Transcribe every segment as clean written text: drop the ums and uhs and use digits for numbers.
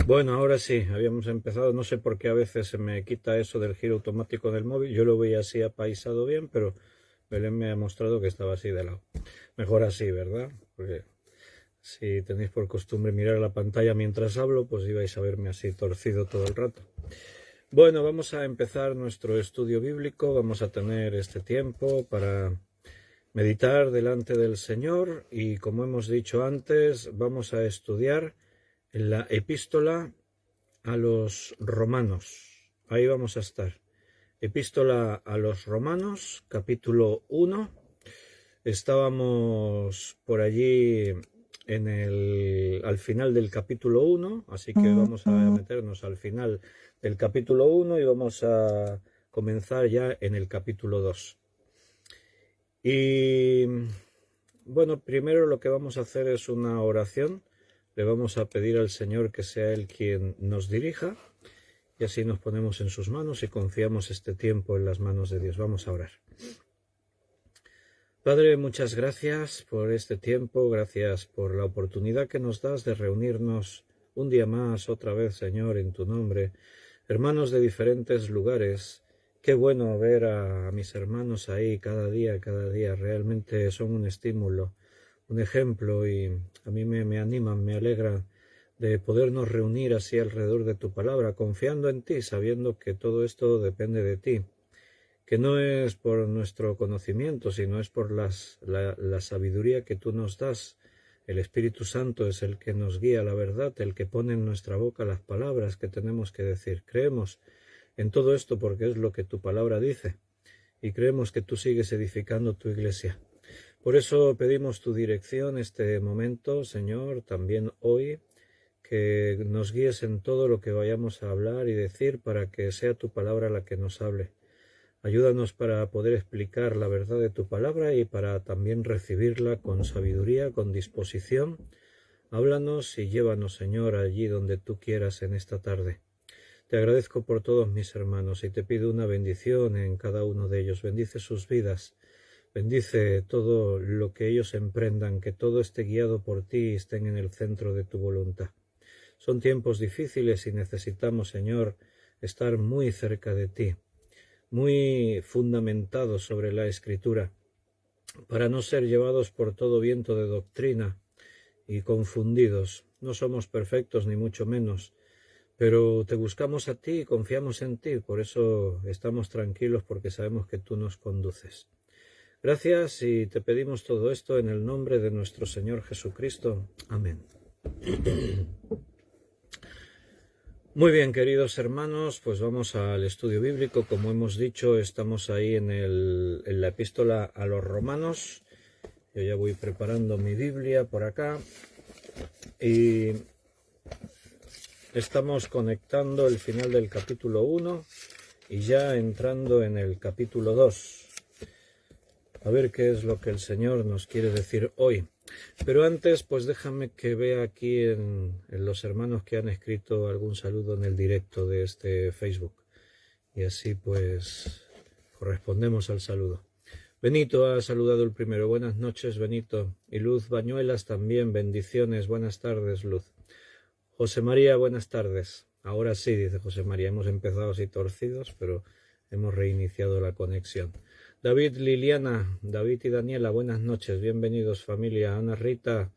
Bueno, ahora sí, habíamos empezado. No sé por qué a veces se me quita eso del giro automático del móvil. Yo lo veía así apaisado bien, pero Belén me ha mostrado que estaba así de lado. Mejor así, ¿verdad? Porque si tenéis por costumbre mirar la pantalla mientras hablo, pues ibais a verme así torcido todo el rato. Bueno, vamos a empezar nuestro estudio bíblico. Vamos a tener este tiempo para meditar delante del Señor y, como hemos dicho antes, vamos a estudiar la epístola a los romanos. Ahí vamos a estar. Epístola a los romanos, capítulo 1. Estábamos por allí al final del capítulo 1, así que vamos a meternos al final del capítulo 1 y vamos a comenzar ya en el capítulo 2. Y bueno, primero lo que vamos a hacer es una oración. Le vamos a pedir al Señor que sea Él quien nos dirija y así nos ponemos en sus manos y confiamos este tiempo en las manos de Dios. Vamos a orar. Padre, muchas gracias por este tiempo, gracias por la oportunidad que nos das de reunirnos un día más, otra vez, Señor, en tu nombre. Hermanos de diferentes lugares, qué bueno ver a mis hermanos ahí cada día, realmente son un estímulo, un ejemplo y a mí me animan, me alegra de podernos reunir así alrededor de tu palabra, confiando en ti, sabiendo que todo esto depende de ti, que no es por nuestro conocimiento, sino es por la sabiduría que tú nos das. El Espíritu Santo es el que nos guía la verdad, el que pone en nuestra boca las palabras que tenemos que decir. Creemos en todo esto porque es lo que tu palabra dice y creemos que tú sigues edificando tu iglesia. Por eso pedimos tu dirección este momento, Señor, también hoy, que nos guíes en todo lo que vayamos a hablar y decir para que sea tu palabra la que nos hable. Ayúdanos para poder explicar la verdad de tu palabra y para también recibirla con sabiduría, con disposición. Háblanos y llévanos, Señor, allí donde tú quieras en esta tarde. Te agradezco por todos mis hermanos y te pido una bendición en cada uno de ellos. Bendice sus vidas, bendice todo lo que ellos emprendan, que todo esté guiado por ti y estén en el centro de tu voluntad. Son tiempos difíciles y necesitamos, Señor, estar muy cerca de ti, muy fundamentados sobre la Escritura, para no ser llevados por todo viento de doctrina y confundidos. No somos perfectos ni mucho menos, pero te buscamos a ti y confiamos en ti, por eso estamos tranquilos porque sabemos que tú nos conduces. Gracias y te pedimos todo esto en el nombre de nuestro Señor Jesucristo. Amén. Muy bien, queridos hermanos, pues vamos al estudio bíblico. Como hemos dicho, estamos ahí en la epístola a los romanos. Yo ya voy preparando mi Biblia por acá y estamos conectando el final del capítulo 1 y ya entrando en el capítulo 2. A ver qué es lo que el Señor nos quiere decir hoy. Pero antes, pues déjame que vea aquí en los hermanos que han escrito algún saludo en el directo de este Facebook. Y así pues correspondemos al saludo. Benito ha saludado el primero. Buenas noches, Benito. Y Luz Bañuelas también. Bendiciones. Buenas tardes, Luz. José María, buenas tardes. Ahora sí, dice José María. Hemos empezado así torcidos, pero hemos reiniciado la conexión. David, Liliana, David y Daniela, buenas noches, bienvenidos familia. Ana Rita,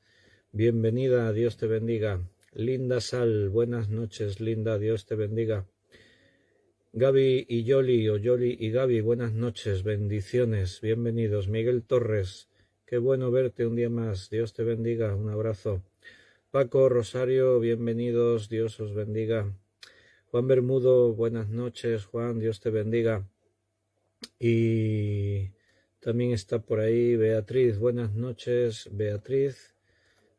bienvenida, Dios te bendiga. Linda Sal, buenas noches, Linda, Dios te bendiga. Gaby y Yoli, o Yoli y Gaby, buenas noches, bendiciones, bienvenidos. Miguel Torres, qué bueno verte un día más, Dios te bendiga, un abrazo. Paco, Rosario, bienvenidos, Dios os bendiga. Juan Bermudo, buenas noches, Juan, Dios te bendiga. Y también está por ahí Beatriz. Buenas noches, Beatriz.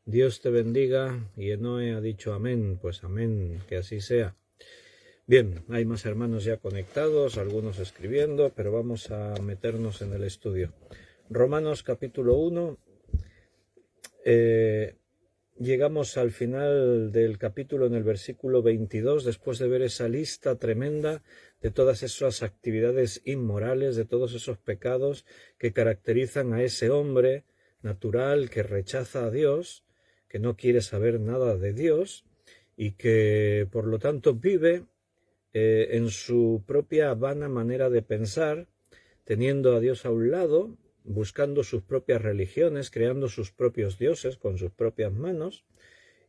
Dios te bendiga. Y Enoe ha dicho amén. Pues amén, que así sea. Bien, hay más hermanos ya conectados, algunos escribiendo, pero vamos a meternos en el estudio. Romanos capítulo 1. Llegamos al final del capítulo en el versículo 22, después de ver esa lista tremenda de todas esas actividades inmorales, de todos esos pecados que caracterizan a ese hombre natural que rechaza a Dios, que no quiere saber nada de Dios y que por lo tanto vive en su propia vana manera de pensar, teniendo a Dios a un lado, buscando sus propias religiones, creando sus propios dioses con sus propias manos,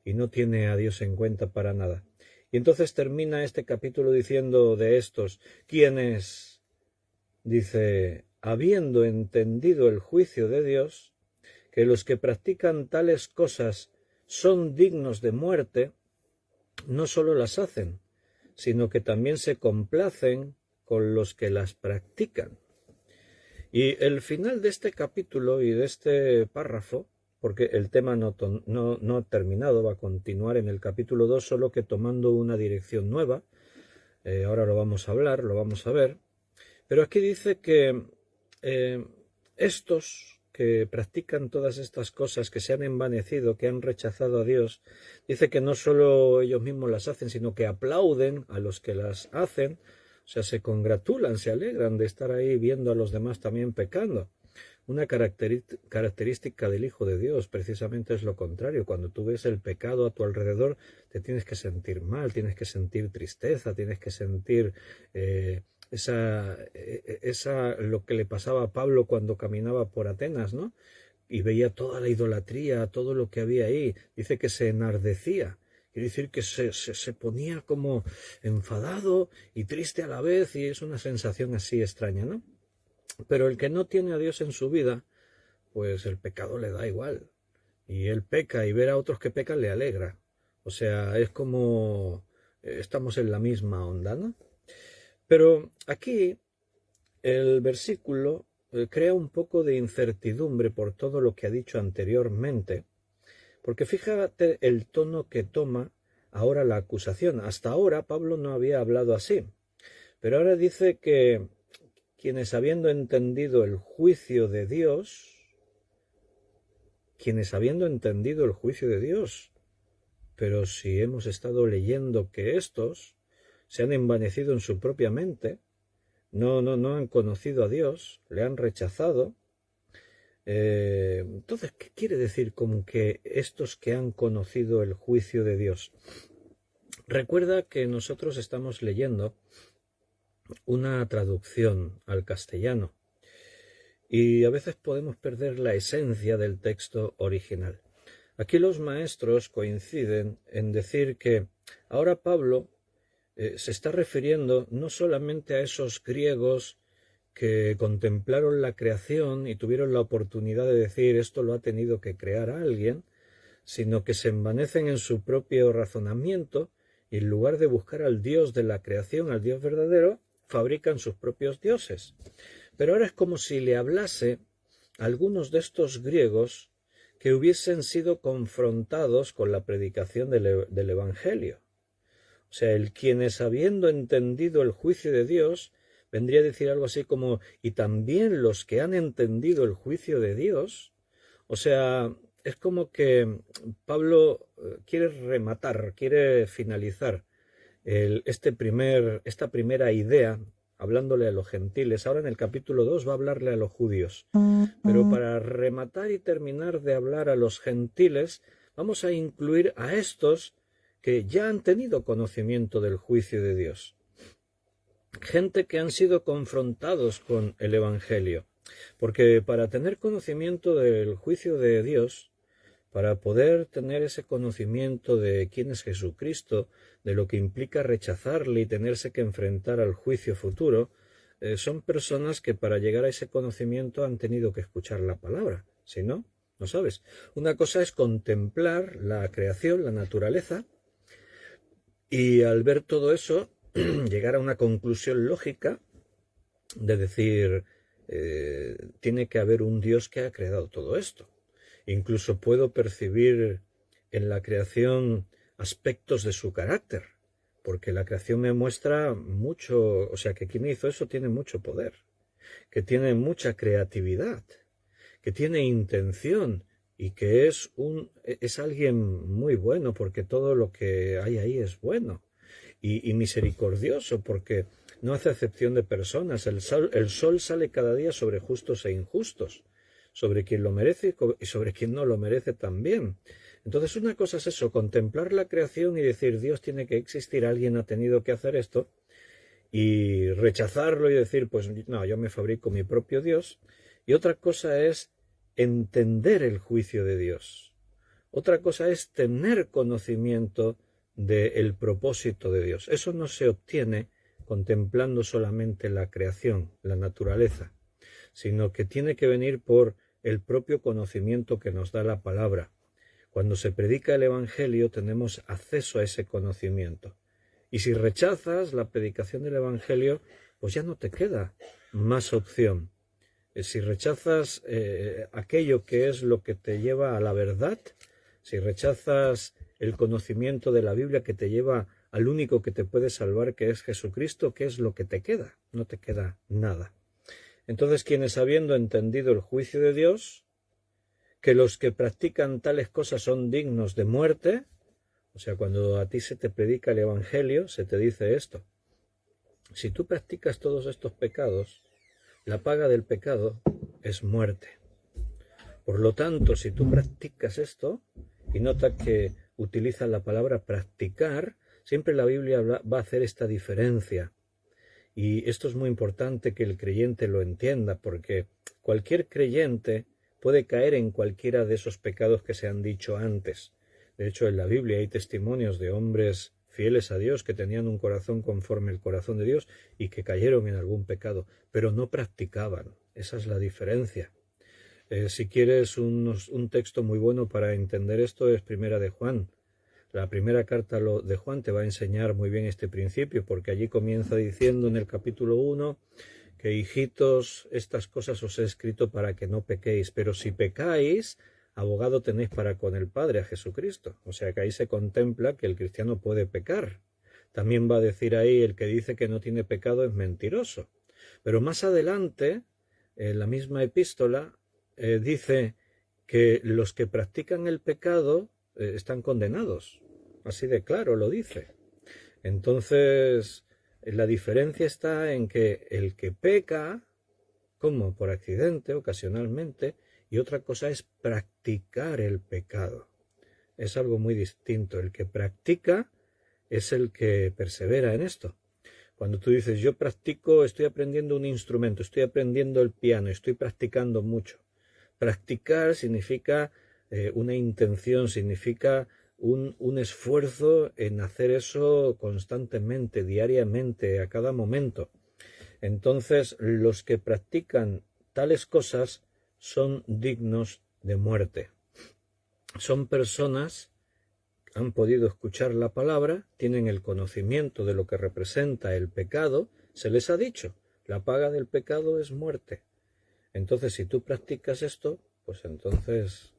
y no tiene a Dios en cuenta para nada. Y entonces termina este capítulo diciendo de estos, ¿quiénes? Dice, habiendo entendido el juicio de Dios, que los que practican tales cosas son dignos de muerte, no sólo las hacen, sino que también se complacen con los que las practican. Y el final de este capítulo y de este párrafo, porque el tema no ha terminado, va a continuar en el capítulo 2, solo que tomando una dirección nueva. Ahora lo vamos a hablar, lo vamos a ver. Pero aquí dice que estos que practican todas estas cosas, que se han envanecido, que han rechazado a Dios, dice que no solo ellos mismos las hacen, sino que aplauden a los que las hacen, o sea, se congratulan, se alegran de estar ahí viendo a los demás también pecando. Una característica del Hijo de Dios precisamente es lo contrario. Cuando tú ves el pecado a tu alrededor, te tienes que sentir mal, tienes que sentir tristeza, tienes que sentir lo que le pasaba a Pablo cuando caminaba por Atenas, ¿no? Y veía toda la idolatría, todo lo que había ahí. Dice que se enardecía. Quiere decir que se ponía como enfadado y triste a la vez, y es una sensación así extraña, ¿no? Pero el que no tiene a Dios en su vida, pues el pecado le da igual. Y él peca, y ver a otros que pecan le alegra. O sea, es como estamos en la misma onda, ¿no? Pero aquí el versículo crea un poco de incertidumbre por todo lo que ha dicho anteriormente, porque fíjate el tono que toma ahora la acusación. Hasta ahora Pablo no había hablado así, pero ahora dice que quienes habiendo entendido el juicio de Dios, pero si hemos estado leyendo que estos se han envanecido en su propia mente, no han conocido a Dios, le han rechazado. Entonces, ¿qué quiere decir con que estos que han conocido el juicio de Dios? Recuerda que nosotros estamos leyendo una traducción al castellano y a veces podemos perder la esencia del texto original. Aquí los maestros coinciden en decir que ahora Pablo se está refiriendo no solamente a esos griegos que contemplaron la creación y tuvieron la oportunidad de decir esto lo ha tenido que crear alguien, sino que se envanecen en su propio razonamiento y en lugar de buscar al Dios de la creación, al Dios verdadero, fabrican sus propios dioses. Pero ahora es como si le hablase a algunos de estos griegos que hubiesen sido confrontados con la predicación del Evangelio. O sea, quienes habiendo entendido el juicio de Dios, vendría a decir algo así como, y también los que han entendido el juicio de Dios. O sea, es como que Pablo quiere rematar, quiere finalizar esta primera idea, hablándole a los gentiles. Ahora en el capítulo 2 va a hablarle a los judíos. Pero para rematar y terminar de hablar a los gentiles, vamos a incluir a estos que ya han tenido conocimiento del juicio de Dios. Gente que han sido confrontados con el Evangelio. Porque para tener conocimiento del juicio de Dios, para poder tener ese conocimiento de quién es Jesucristo, de lo que implica rechazarle y tenerse que enfrentar al juicio futuro, son personas que para llegar a ese conocimiento han tenido que escuchar la palabra. Si no, no sabes. Una cosa es contemplar la creación, la naturaleza, y al ver todo eso, llegar a una conclusión lógica de decir, tiene que haber un Dios que ha creado todo esto. Incluso puedo percibir en la creación aspectos de su carácter, porque la creación me muestra mucho, o sea, que quien hizo eso tiene mucho poder, que tiene mucha creatividad, que tiene intención y que es alguien muy bueno, porque todo lo que hay ahí es bueno, y misericordioso, porque no hace acepción de personas. El sol sale cada día sobre justos e injustos, sobre quien lo merece y sobre quien no lo merece también. Entonces una cosa es eso, contemplar la creación y decir Dios tiene que existir, alguien ha tenido que hacer esto, y rechazarlo y decir pues no, yo me fabrico mi propio Dios. Y otra cosa es entender el juicio de Dios. Otra cosa es tener conocimiento del propósito de Dios. Eso no se obtiene contemplando solamente la creación, la naturaleza, sino que tiene que venir por el propio conocimiento que nos da la palabra. Cuando se predica el Evangelio tenemos acceso a ese conocimiento. Y si rechazas la predicación del Evangelio, pues ya no te queda más opción. Si rechazas aquello que es lo que te lleva a la verdad, si rechazas el conocimiento de la Biblia que te lleva al único que te puede salvar, que es Jesucristo, ¿qué es lo que te queda? No te queda nada. Entonces, quienes habiendo entendido el juicio de Dios, que los que practican tales cosas son dignos de muerte, o sea, cuando a ti se te predica el Evangelio, se te dice esto: si tú practicas todos estos pecados, la paga del pecado es muerte. Por lo tanto, si tú practicas esto, y nota que utiliza la palabra practicar, siempre la Biblia va a hacer esta diferencia. Y esto es muy importante que el creyente lo entienda, porque cualquier creyente puede caer en cualquiera de esos pecados que se han dicho antes. De hecho, en la Biblia hay testimonios de hombres fieles a Dios que tenían un corazón conforme el corazón de Dios y que cayeron en algún pecado, pero no practicaban. Esa es la diferencia. Si quieres un texto muy bueno para entender esto es Primera de Juan. La primera carta de Juan te va a enseñar muy bien este principio, porque allí comienza diciendo en el capítulo 1 que hijitos, estas cosas os he escrito para que no pequéis, pero si pecáis, abogado tenéis para con el Padre, a Jesucristo. O sea que ahí se contempla que el cristiano puede pecar. También va a decir ahí, el que dice que no tiene pecado es mentiroso. Pero más adelante, en la misma epístola, dice que los que practican el pecado están condenados. Así de claro lo dice. Entonces, la diferencia está en que el que peca, como por accidente, ocasionalmente, y otra cosa es practicar el pecado. Es algo muy distinto. El que practica es el que persevera en esto. Cuando tú dices, yo practico, estoy aprendiendo un instrumento, estoy aprendiendo el piano, estoy practicando mucho. Practicar significa una intención, significa un esfuerzo en hacer eso constantemente, diariamente, a cada momento. Entonces, los que practican tales cosas son dignos de muerte. Son personas que han podido escuchar la palabra, tienen el conocimiento de lo que representa el pecado, se les ha dicho, la paga del pecado es muerte. Entonces, si tú practicas esto, pues entonces,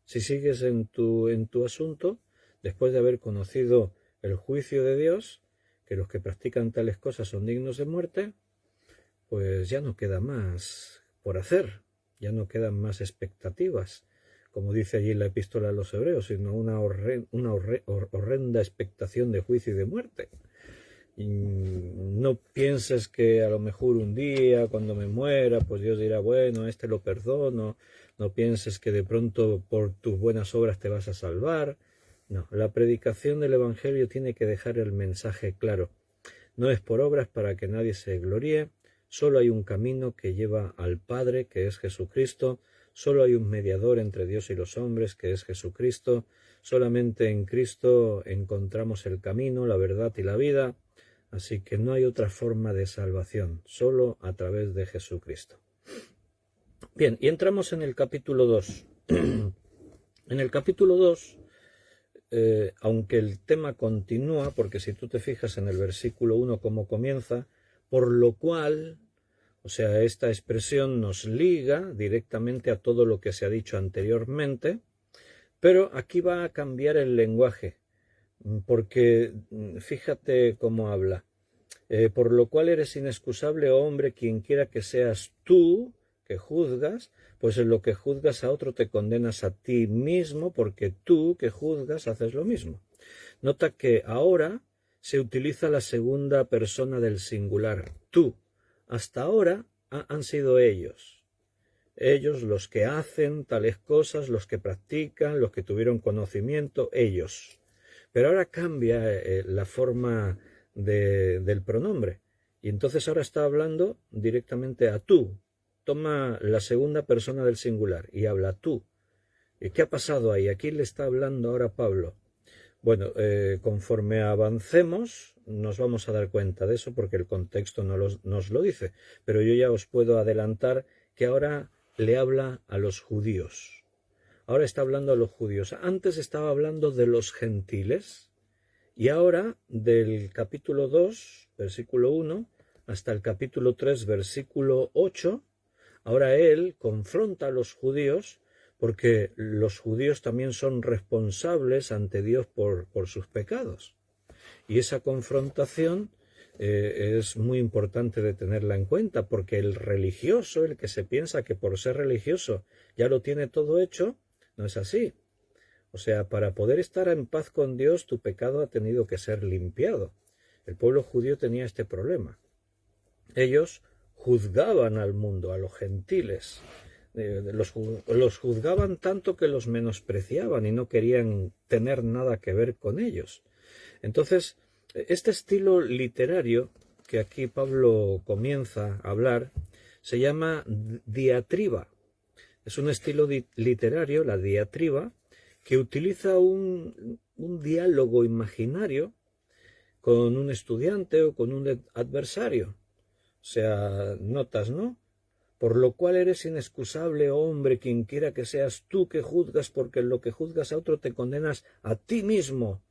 si sigues en tu asunto, después de haber conocido el juicio de Dios, que los que practican tales cosas son dignos de muerte, pues ya no queda más por hacer, ya no quedan más expectativas, como dice allí en la epístola a los Hebreos, sino una horrenda expectación de juicio y de muerte. Y no pienses que a lo mejor un día, cuando me muera, pues Dios dirá, bueno, a este lo perdono. No pienses que de pronto por tus buenas obras te vas a salvar. No, la predicación del Evangelio tiene que dejar el mensaje claro. No es por obras para que nadie se gloríe. Solo hay un camino que lleva al Padre, que es Jesucristo. Solo hay un mediador entre Dios y los hombres, que es Jesucristo. Solamente en Cristo encontramos el camino, la verdad y la vida. Así que no hay otra forma de salvación, solo a través de Jesucristo. Bien, y entramos en el capítulo 2. En el capítulo 2, aunque el tema continúa, porque si tú te fijas en el versículo 1 cómo comienza, por lo cual, o sea, esta expresión nos liga directamente a todo lo que se ha dicho anteriormente, pero aquí va a cambiar el lenguaje. Porque fíjate cómo habla. Por lo cual eres inexcusable, oh hombre, quien quiera que seas tú, que juzgas, pues en lo que juzgas a otro te condenas a ti mismo, porque tú, que juzgas, haces lo mismo. Nota que ahora se utiliza la segunda persona del singular, tú. Hasta ahora han sido ellos. ellos, los que hacen tales cosas, los que practican, los que tuvieron conocimiento, ellos. Pero ahora cambia la forma del pronombre. Y entonces ahora está hablando directamente a tú. Toma la segunda persona del singular y habla tú. ¿Y qué ha pasado ahí? ¿A quién le está hablando ahora Pablo? Bueno, conforme avancemos nos vamos a dar cuenta de eso porque el contexto nos lo dice. Pero yo ya os puedo adelantar que ahora le habla a los judíos. Ahora está hablando a los judíos. Antes estaba hablando de los gentiles y ahora del capítulo 2, versículo 1, hasta el capítulo 3, versículo 8, ahora él confronta a los judíos porque los judíos también son responsables ante Dios por sus pecados. Y esa confrontación es muy importante de tenerla en cuenta, porque el religioso, el que se piensa que por ser religioso ya lo tiene todo hecho, no es así. O sea, para poder estar en paz con Dios, tu pecado ha tenido que ser limpiado. El pueblo judío tenía este problema. Ellos juzgaban al mundo, a los gentiles. Los juzgaban tanto que los menospreciaban y no querían tener nada que ver con ellos. Entonces, este estilo literario que aquí Pablo comienza a hablar se llama diatriba. Es un estilo literario, la diatriba, que utiliza un diálogo imaginario con un estudiante o con un adversario. O sea, notas, ¿no? Por lo cual eres inexcusable, hombre, quien quiera que seas tú que juzgas, porque en lo que juzgas a otro te condenas a ti mismo.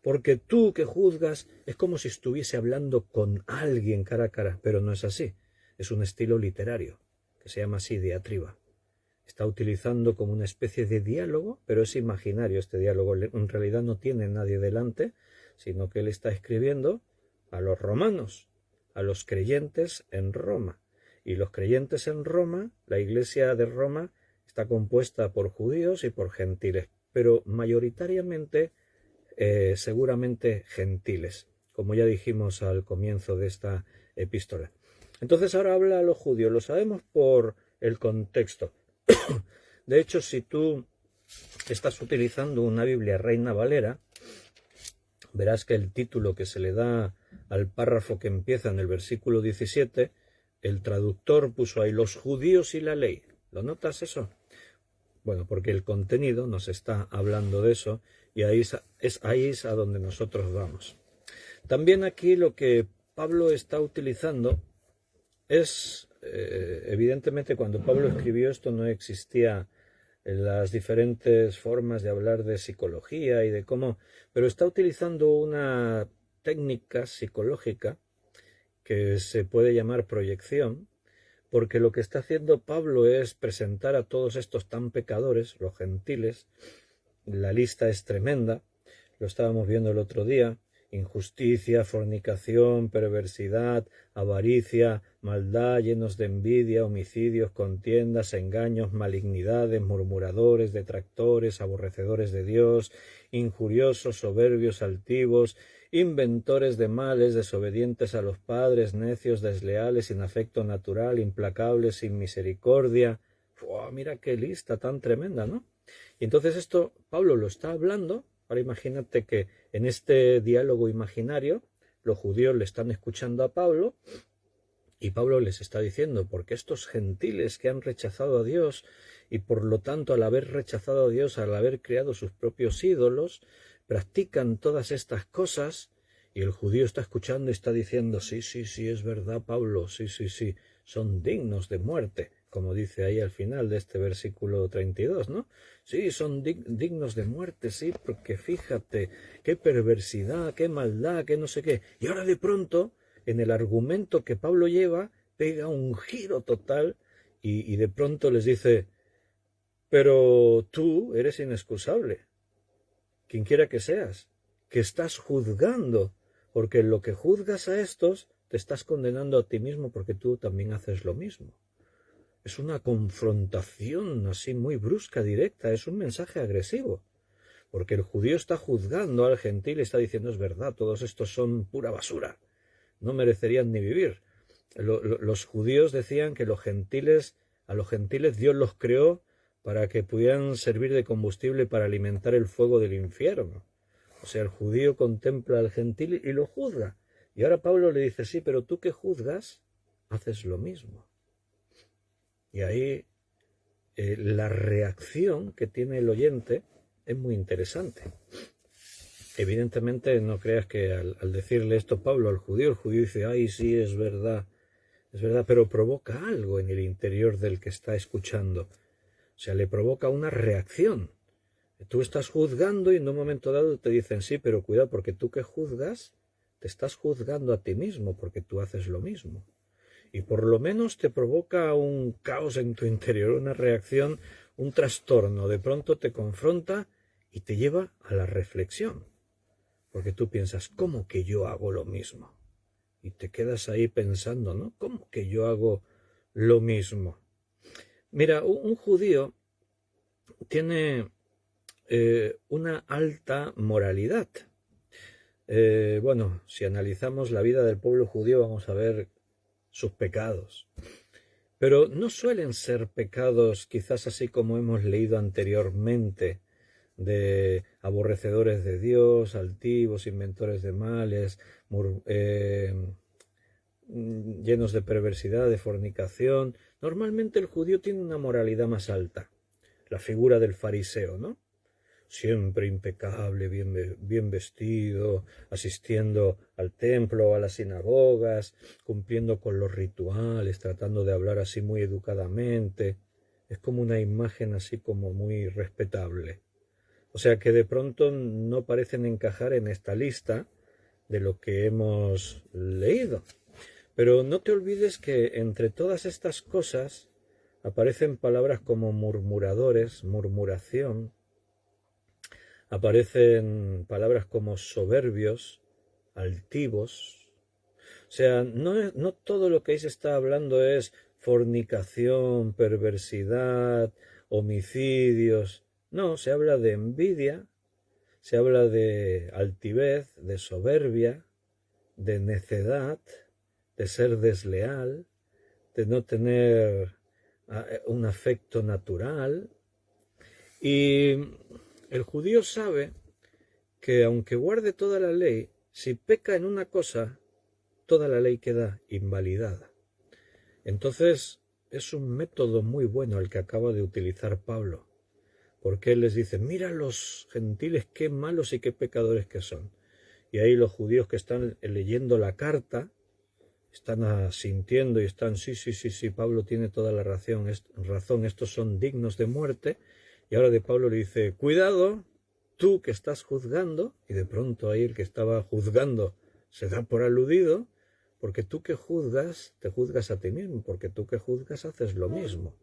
Porque tú que juzgas es como si estuviese hablando con alguien cara a cara, pero no es así. Es un estilo literario, que se llama así diatriba. Está utilizando como una especie de diálogo, pero es imaginario este diálogo. En realidad no tiene nadie delante, sino que él está escribiendo a los romanos, a los creyentes en Roma. Y los creyentes en Roma, la iglesia de Roma, está compuesta por judíos y por gentiles, pero mayoritariamente seguramente gentiles, como ya dijimos al comienzo de esta epístola. Entonces ahora habla a los judíos, lo sabemos por el contexto. De hecho, si tú estás utilizando una Biblia Reina Valera, verás que el título que se le da al párrafo que empieza en el versículo 17, el traductor puso ahí los judíos y la ley. ¿Lo notas eso? Bueno, porque el contenido nos está hablando de eso y ahí es a donde nosotros vamos. También aquí lo que Pablo está utilizando es, evidentemente cuando Pablo escribió esto no existía las diferentes formas de hablar de psicología y de cómo, pero está utilizando una técnica psicológica que se puede llamar proyección, porque lo que está haciendo Pablo es presentar a todos estos tan pecadores, los gentiles, la lista es tremenda, lo estábamos viendo el otro día, injusticia, fornicación, perversidad, avaricia, maldad, llenos de envidia, homicidios, contiendas, engaños, malignidades, murmuradores, detractores, aborrecedores de Dios, injuriosos, soberbios, altivos, inventores de males, desobedientes a los padres, necios, desleales, sin afecto natural, implacables, sin misericordia. Mira qué lista tan tremenda, ¿no? Y entonces esto Pablo lo está hablando. Ahora imagínate que en este diálogo imaginario los judíos le están escuchando a Pablo y Pablo les está diciendo, porque estos gentiles que han rechazado a Dios y por lo tanto al haber rechazado a Dios, al haber creado sus propios ídolos, practican todas estas cosas y el judío está escuchando y está diciendo, sí, es verdad, Pablo, sí, son dignos de muerte, como dice ahí al final de este versículo 32, ¿no? Sí, son dignos de muerte, sí, porque fíjate, qué perversidad, qué maldad, qué no sé qué. Y ahora de pronto, en el argumento que Pablo lleva, pega un giro total y de pronto les dice, pero tú eres inexcusable, quien quiera que seas, que estás juzgando, porque en lo que juzgas a estos, te estás condenando a ti mismo porque tú también haces lo mismo. Es una confrontación así muy brusca, directa, es un mensaje agresivo, porque el judío está juzgando al gentil y está diciendo, es verdad, todos estos son pura basura, no merecerían ni vivir. Los judíos decían que los gentiles A los gentiles Dios los creó para que pudieran servir de combustible para alimentar el fuego del infierno. O sea, el judío contempla al gentil y lo juzga. Y ahora Pablo le dice, sí, pero tú que juzgas, haces lo mismo. Y ahí la reacción que tiene el oyente es muy interesante. Evidentemente no creas que al decirle esto Pablo al judío, el judío dice, ay, sí, es verdad, pero provoca algo en el interior del que está escuchando. O sea, le provoca una reacción. Tú estás juzgando y en un momento dado te dicen, sí, pero cuidado, porque tú que juzgas, te estás juzgando a ti mismo, porque tú haces lo mismo. Y por lo menos te provoca un caos en tu interior, una reacción, un trastorno. De pronto te confronta y te lleva a la reflexión. Porque tú piensas, ¿cómo que yo hago lo mismo? Y te quedas ahí pensando, ¿no? ¿Cómo que yo hago lo mismo? Mira, un judío tiene una alta moralidad. Bueno, si analizamos la vida del pueblo judío vamos a ver sus pecados. Pero no suelen ser pecados quizás así como hemos leído anteriormente, de aborrecedores de Dios, altivos, inventores de males, llenos de perversidad, de fornicación. Normalmente el judío tiene una moralidad más alta, la figura del fariseo, ¿no? Siempre impecable, bien vestido, asistiendo al templo, a las sinagogas, cumpliendo con los rituales, tratando de hablar así muy educadamente. Es como una imagen así como muy respetable. O sea que de pronto no parecen encajar en esta lista de lo que hemos leído. Pero no te olvides que entre todas estas cosas aparecen palabras como murmuradores, murmuración, aparecen palabras como soberbios, altivos. O sea, no todo lo que ahí se está hablando es fornicación, perversidad, homicidios. No, se habla de envidia, se habla de altivez, de soberbia, de necedad, de ser desleal, de no tener un afecto natural. Y el judío sabe que aunque guarde toda la ley, si peca en una cosa, toda la ley queda invalidada. Entonces es un método muy bueno el que acaba de utilizar Pablo, porque él les dice, mira los gentiles qué malos y qué pecadores que son. Y ahí los judíos que están leyendo la carta están asintiendo y están, sí, Pablo tiene toda la razón, estos son dignos de muerte. Y ahora de Pablo le dice, cuidado, tú que estás juzgando, y de pronto ahí el que estaba juzgando se da por aludido, porque tú que juzgas, te juzgas a ti mismo, porque tú que juzgas haces lo mismo.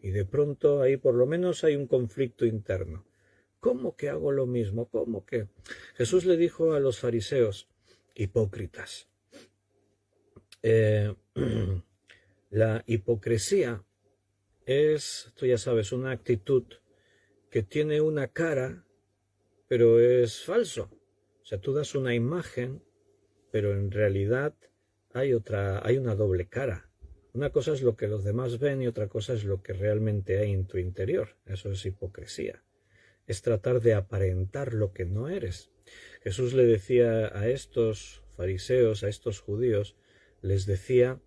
Y de pronto ahí por lo menos hay un conflicto interno. ¿Cómo que hago lo mismo? ¿Cómo que? Jesús le dijo a los fariseos, hipócritas, la hipocresía es, tú ya sabes, una actitud que tiene una cara, pero es falso. O sea, tú das una imagen, pero en realidad hay una doble cara. Una cosa es lo que los demás ven y otra cosa es lo que realmente hay en tu interior. Eso es hipocresía. Es tratar de aparentar lo que no eres. Jesús le decía a estos fariseos, a estos judíos, les decía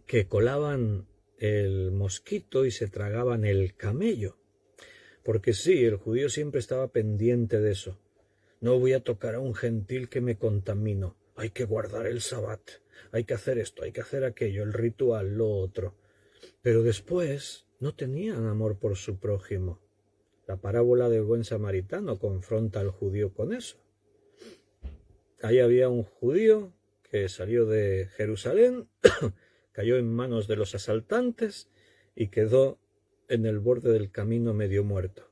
que colaban el mosquito y se tragaban el camello. Porque sí, el judío siempre estaba pendiente de eso. No voy a tocar a un gentil que me contamino. Hay que guardar el sabbat. Hay que hacer esto, hay que hacer aquello, el ritual, lo otro. Pero después no tenían amor por su prójimo. La parábola del buen samaritano confronta al judío con eso. Ahí había un judío que salió de Jerusalén, cayó en manos de los asaltantes y quedó en el borde del camino medio muerto.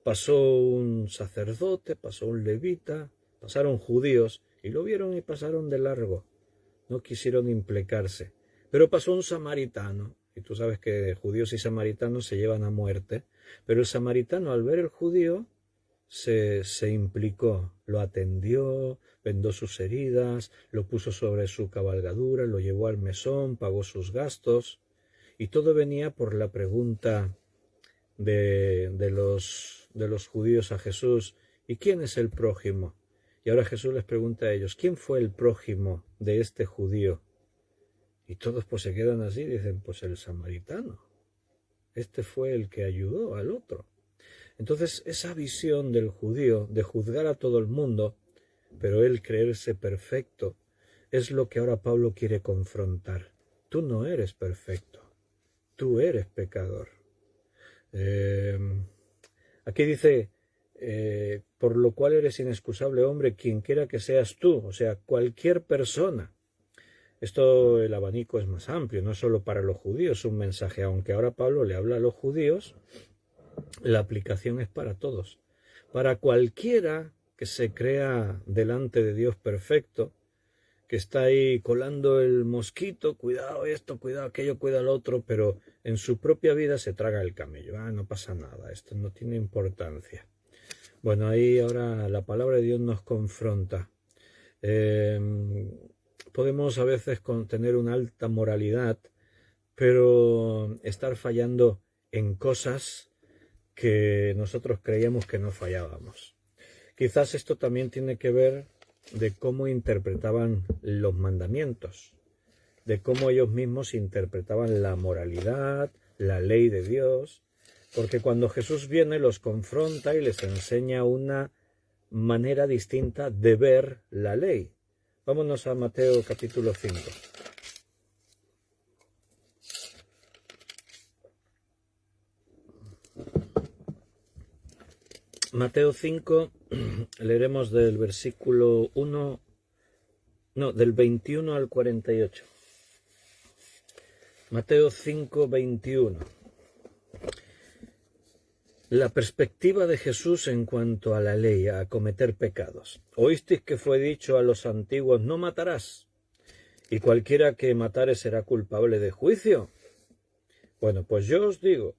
Pasó un sacerdote, pasó un levita, pasaron judíos y lo vieron y pasaron de largo. No quisieron implicarse. Pero pasó un samaritano, y tú sabes que judíos y samaritanos se llevan a muerte, pero el samaritano al ver el judío se implicó, lo atendió, vendó sus heridas, lo puso sobre su cabalgadura, lo llevó al mesón, pagó sus gastos, Y todo venía por la pregunta de los judíos a Jesús: ¿y quién es el prójimo? Y ahora Jesús les pregunta a ellos: ¿quién fue el prójimo de este judío? Y todos pues se quedan así, dicen: pues el samaritano. Este fue el que ayudó al otro. Entonces esa visión del judío de juzgar a todo el mundo, pero él creerse perfecto, es lo que ahora Pablo quiere confrontar. Tú no eres perfecto, tú eres pecador. Aquí dice, por lo cual eres inexcusable, hombre, quien quiera que seas tú, o sea, cualquier persona. Esto, el abanico es más amplio, no solo para los judíos, un mensaje, aunque ahora Pablo le habla a los judíos, la aplicación es para todos. Para cualquiera que se crea delante de Dios perfecto, que está ahí colando el mosquito, cuidado esto, cuidado aquello, cuidado lo otro, pero en su propia vida se traga el camello. No pasa nada, esto no tiene importancia. Bueno, ahí ahora la palabra de Dios nos confronta. Podemos a veces tener una alta moralidad, pero estar fallando en cosas que nosotros creíamos que no fallábamos. Quizás esto también tiene que ver de cómo interpretaban los mandamientos, de cómo ellos mismos interpretaban la moralidad, la ley de Dios, porque cuando Jesús viene los confronta y les enseña una manera distinta de ver la ley. Vámonos a Mateo capítulo 5. Mateo 5, leeremos del versículo 1, no, del 21 al 48. Mateo 5, 21. La perspectiva de Jesús en cuanto a la ley, a cometer pecados. Oísteis que fue dicho a los antiguos: no matarás, y cualquiera que matare será culpable de juicio. Bueno, pues yo os digo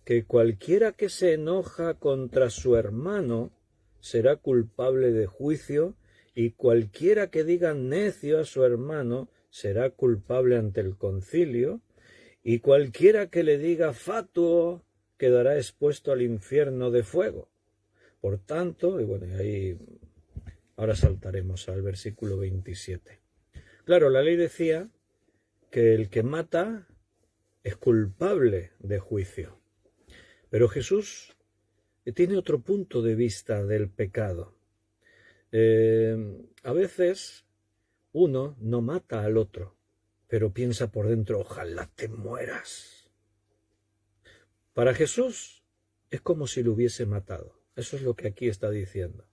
que cualquiera que se enoja contra su hermano será culpable de juicio, y cualquiera que diga necio a su hermano será culpable ante el concilio, y cualquiera que le diga fatuo quedará expuesto al infierno de fuego. Por tanto, y bueno, ahí ahora saltaremos al versículo 27. Claro, la ley decía que el que mata es culpable de juicio. Pero Jesús tiene otro punto de vista del pecado. A veces uno no mata al otro, pero piensa por dentro: ojalá te mueras. Para Jesús es como si lo hubiese matado. Eso es lo que aquí está diciendo.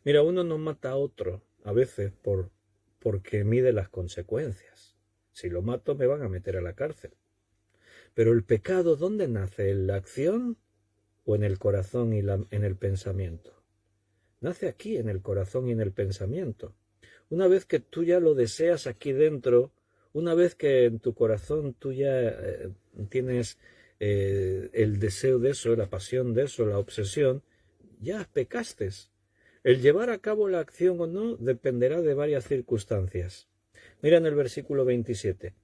Mira, uno no mata a otro a veces porque mide las consecuencias. Si lo mato me van a meter a la cárcel. Pero el pecado, ¿dónde nace? ¿En la acción o en el corazón y en el pensamiento? Nace aquí, en el corazón y en el pensamiento. Una vez que tú ya lo deseas aquí dentro, una vez que en tu corazón tú ya tienes el deseo de eso, la pasión de eso, la obsesión, ya pecaste. El llevar a cabo la acción o no dependerá de varias circunstancias. Mira en el versículo 27.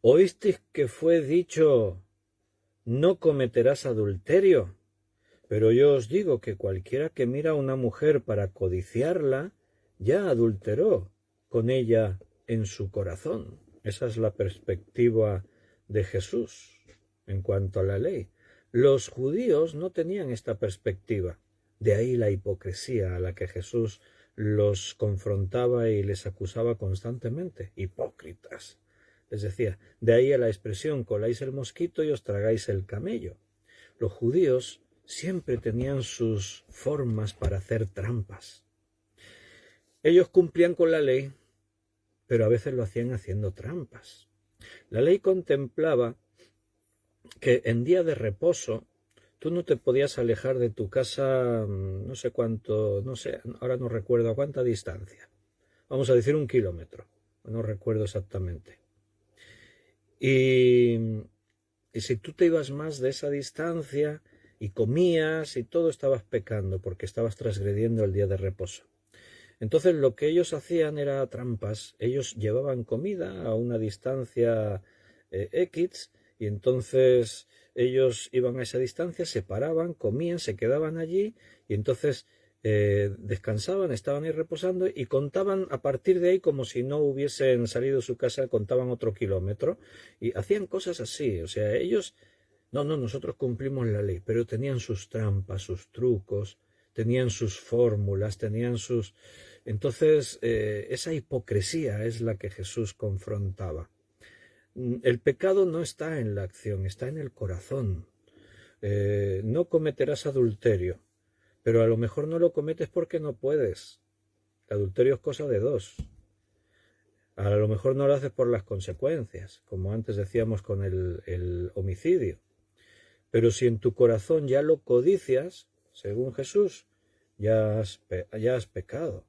Oísteis que fue dicho: no cometerás adulterio. Pero yo os digo que cualquiera que mira a una mujer para codiciarla, ya adulteró con ella en su corazón. Esa es la perspectiva de Jesús en cuanto a la ley. Los judíos no tenían esta perspectiva. De ahí la hipocresía a la que Jesús los confrontaba y les acusaba constantemente. Hipócritas. Les decía, de ahí a la expresión: coláis el mosquito y os tragáis el camello. Los judíos siempre tenían sus formas para hacer trampas. Ellos cumplían con la ley, pero a veces lo hacían haciendo trampas. La ley contemplaba que en día de reposo tú no te podías alejar de tu casa no sé cuánto, no sé, ahora no recuerdo a cuánta distancia. Vamos a decir 1 kilómetro, no recuerdo exactamente. Y si tú te ibas más de esa distancia y comías y todo, estabas pecando porque estabas transgrediendo el día de reposo. Entonces lo que ellos hacían era trampas. Ellos llevaban comida a una distancia X, y entonces ellos iban a esa distancia, se paraban, comían, se quedaban allí, y entonces descansaban, estaban ahí reposando y contaban a partir de ahí como si no hubiesen salido de su casa, contaban otro kilómetro y hacían cosas así. O sea, ellos, no, nosotros cumplimos la ley, pero tenían sus trampas, sus trucos, tenían sus fórmulas, tenían sus... Entonces, esa hipocresía es la que Jesús confrontaba. El pecado no está en la acción, está en el corazón. No cometerás adulterio, pero a lo mejor no lo cometes porque no puedes. El adulterio es cosa de dos. A lo mejor no lo haces por las consecuencias, como antes decíamos con el homicidio. Pero si en tu corazón ya lo codicias, según Jesús, ya has pecado.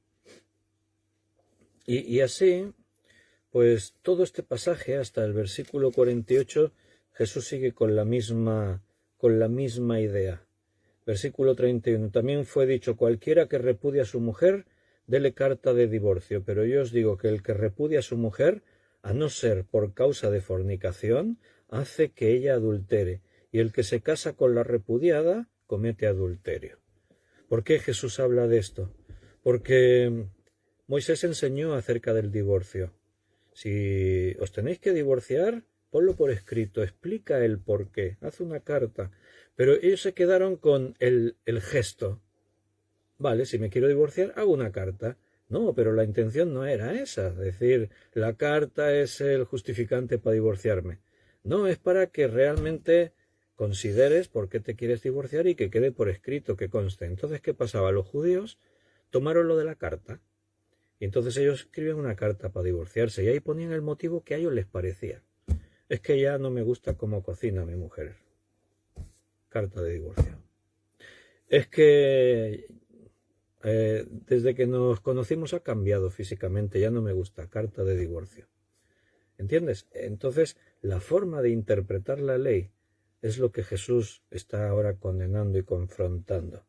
Y así, pues todo este pasaje, hasta el versículo 48, Jesús sigue con la misma idea. Versículo 31. También fue dicho, cualquiera que repudia a su mujer, dele carta de divorcio. Pero yo os digo que el que repudia a su mujer, a no ser por causa de fornicación, hace que ella adultere. Y el que se casa con la repudiada, comete adulterio. ¿Por qué Jesús habla de esto? Porque Moisés enseñó acerca del divorcio. Si os tenéis que divorciar, ponlo por escrito, explica el por qué, haz una carta. Pero ellos se quedaron con el gesto. Vale, si me quiero divorciar, hago una carta. No, pero la intención no era esa. Es decir, la carta es el justificante para divorciarme. No, es para que realmente consideres por qué te quieres divorciar y que quede por escrito, que conste. Entonces, ¿qué pasaba? Los judíos tomaron lo de la carta. Y entonces ellos escribían una carta para divorciarse y ahí ponían el motivo que a ellos les parecía. Es que ya no me gusta cómo cocina mi mujer. Carta de divorcio. Es que desde que nos conocimos ha cambiado físicamente, ya no me gusta. Carta de divorcio. ¿Entiendes? Entonces, la forma de interpretar la ley es lo que Jesús está ahora condenando y confrontando.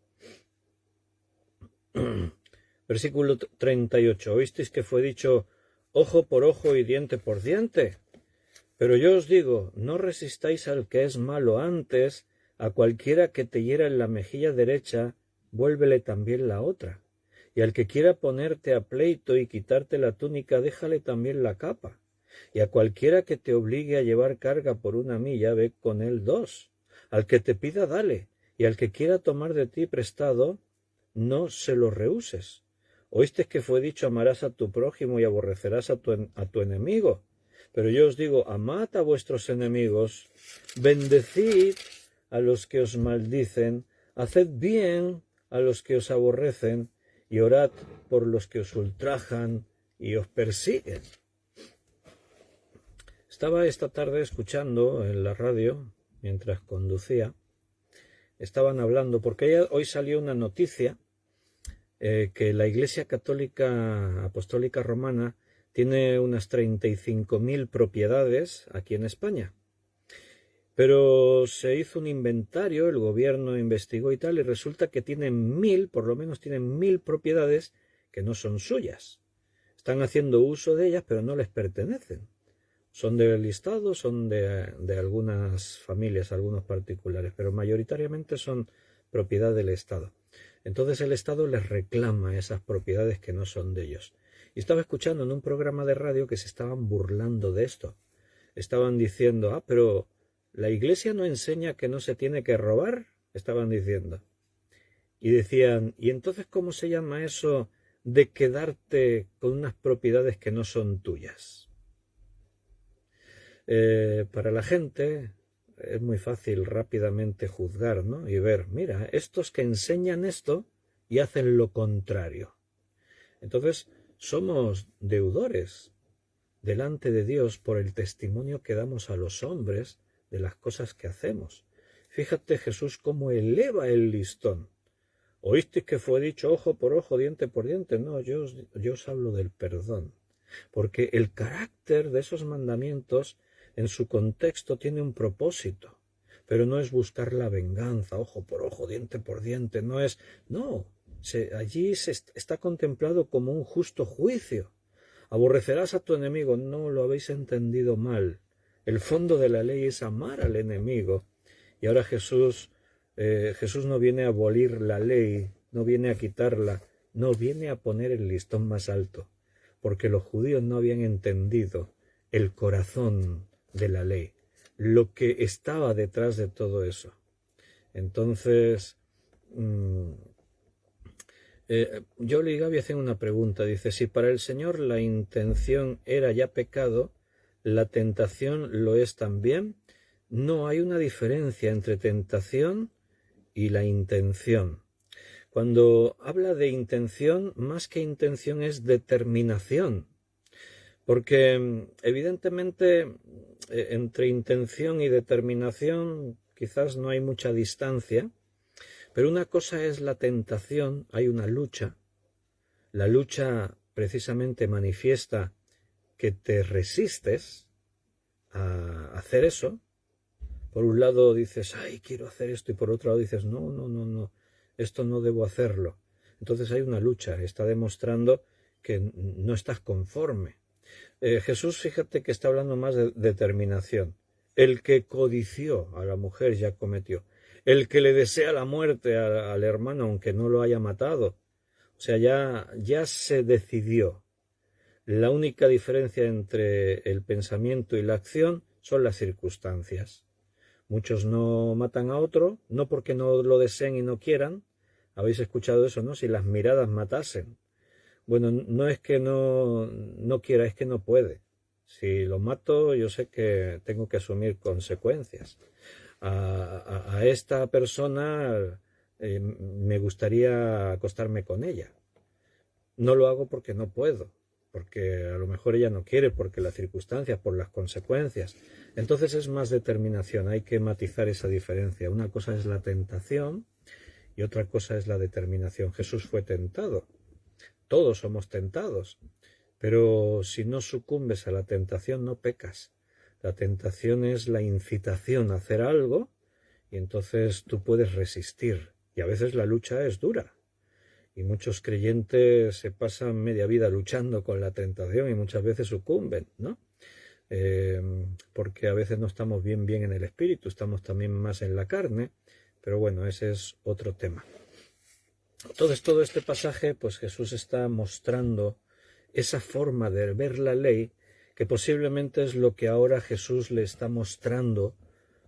Versículo 38. ¿Oísteis que fue dicho ojo por ojo y diente por diente? Pero yo os digo, no resistáis al que es malo antes, a cualquiera que te hiera en la mejilla derecha, vuélvele también la otra. Y al que quiera ponerte a pleito y quitarte la túnica, déjale también la capa. Y a cualquiera que te obligue a llevar carga por una milla, ve con él 2. Al que te pida, dale. Y al que quiera tomar de ti prestado, no se lo rehuses. ¿Oíste que fue dicho amarás a tu prójimo y aborrecerás a tu enemigo? Pero yo os digo, amad a vuestros enemigos, bendecid a los que os maldicen, haced bien a los que os aborrecen y orad por los que os ultrajan y os persiguen. Estaba esta tarde escuchando en la radio, mientras conducía, estaban hablando, porque hoy salió una noticia que la Iglesia Católica Apostólica Romana tiene unas 35.000 propiedades aquí en España. Pero se hizo un inventario, el gobierno investigó y tal, y resulta que tienen 1.000, por lo menos tienen 1.000 propiedades que no son suyas. Están haciendo uso de ellas, pero no les pertenecen. Son del Estado, son de algunas familias, algunos particulares, pero mayoritariamente son propiedad del Estado. Entonces el Estado les reclama esas propiedades que no son de ellos. Y estaba escuchando en un programa de radio que se estaban burlando de esto. Estaban diciendo, pero ¿la Iglesia no enseña que no se tiene que robar? Estaban diciendo. Y decían, ¿y entonces cómo se llama eso de quedarte con unas propiedades que no son tuyas? Para la gente es muy fácil rápidamente juzgar, ¿no? Y ver, mira, estos que enseñan esto y hacen lo contrario. Entonces, somos deudores delante de Dios por el testimonio que damos a los hombres de las cosas que hacemos. Fíjate Jesús cómo eleva el listón. ¿Oísteis que fue dicho ojo por ojo, diente por diente? No, yo os hablo del perdón. Porque el carácter de esos mandamientos en su contexto tiene un propósito, pero no es buscar la venganza, ojo por ojo, diente por diente, allí está contemplado como un justo juicio. Aborrecerás a tu enemigo, no lo habéis entendido mal. El fondo de la ley es amar al enemigo. Y ahora Jesús no viene a abolir la ley, no viene a quitarla, no viene a poner el listón más alto, porque los judíos no habían entendido el corazón de la ley, lo que estaba detrás de todo eso. Entonces, Yoli y Gaby hacen una pregunta. Dice, si para el Señor la intención era ya pecado, ¿la tentación lo es también? No, hay una diferencia entre tentación y la intención. Cuando habla de intención, más que intención es determinación. Porque evidentemente entre intención y determinación quizás no hay mucha distancia, pero una cosa es la tentación, hay una lucha. La lucha precisamente manifiesta que te resistes a hacer eso. Por un lado dices, ay, quiero hacer esto, y por otro lado dices, no, esto no debo hacerlo. Entonces hay una lucha, está demostrando que no estás conforme. Jesús, fíjate que está hablando más de determinación. El que codició a la mujer ya cometió. El que le desea la muerte al hermano, aunque no lo haya matado. O sea, ya se decidió. La única diferencia entre el pensamiento y la acción son las circunstancias. Muchos no matan a otro, no porque no lo deseen y no quieran. Habéis escuchado eso, ¿no? Si las miradas matasen. Bueno, no es que no quiera, es que no puede. Si lo mato, yo sé que tengo que asumir consecuencias. A esta persona me gustaría acostarme con ella. No lo hago porque no puedo, porque a lo mejor ella no quiere, porque las circunstancias, por las consecuencias. Entonces es más determinación, hay que matizar esa diferencia. Una cosa es la tentación y otra cosa es la determinación. Jesús fue tentado. Todos somos tentados, pero si no sucumbes a la tentación no pecas. La tentación es la incitación a hacer algo y entonces tú puedes resistir. Y a veces la lucha es dura. Y muchos creyentes se pasan media vida luchando con la tentación y muchas veces sucumben, ¿no? Porque a veces no estamos bien en el espíritu, estamos también más en la carne, pero bueno, ese es otro tema. Entonces, todo este pasaje, pues Jesús está mostrando esa forma de ver la ley, que posiblemente es lo que ahora Jesús le está mostrando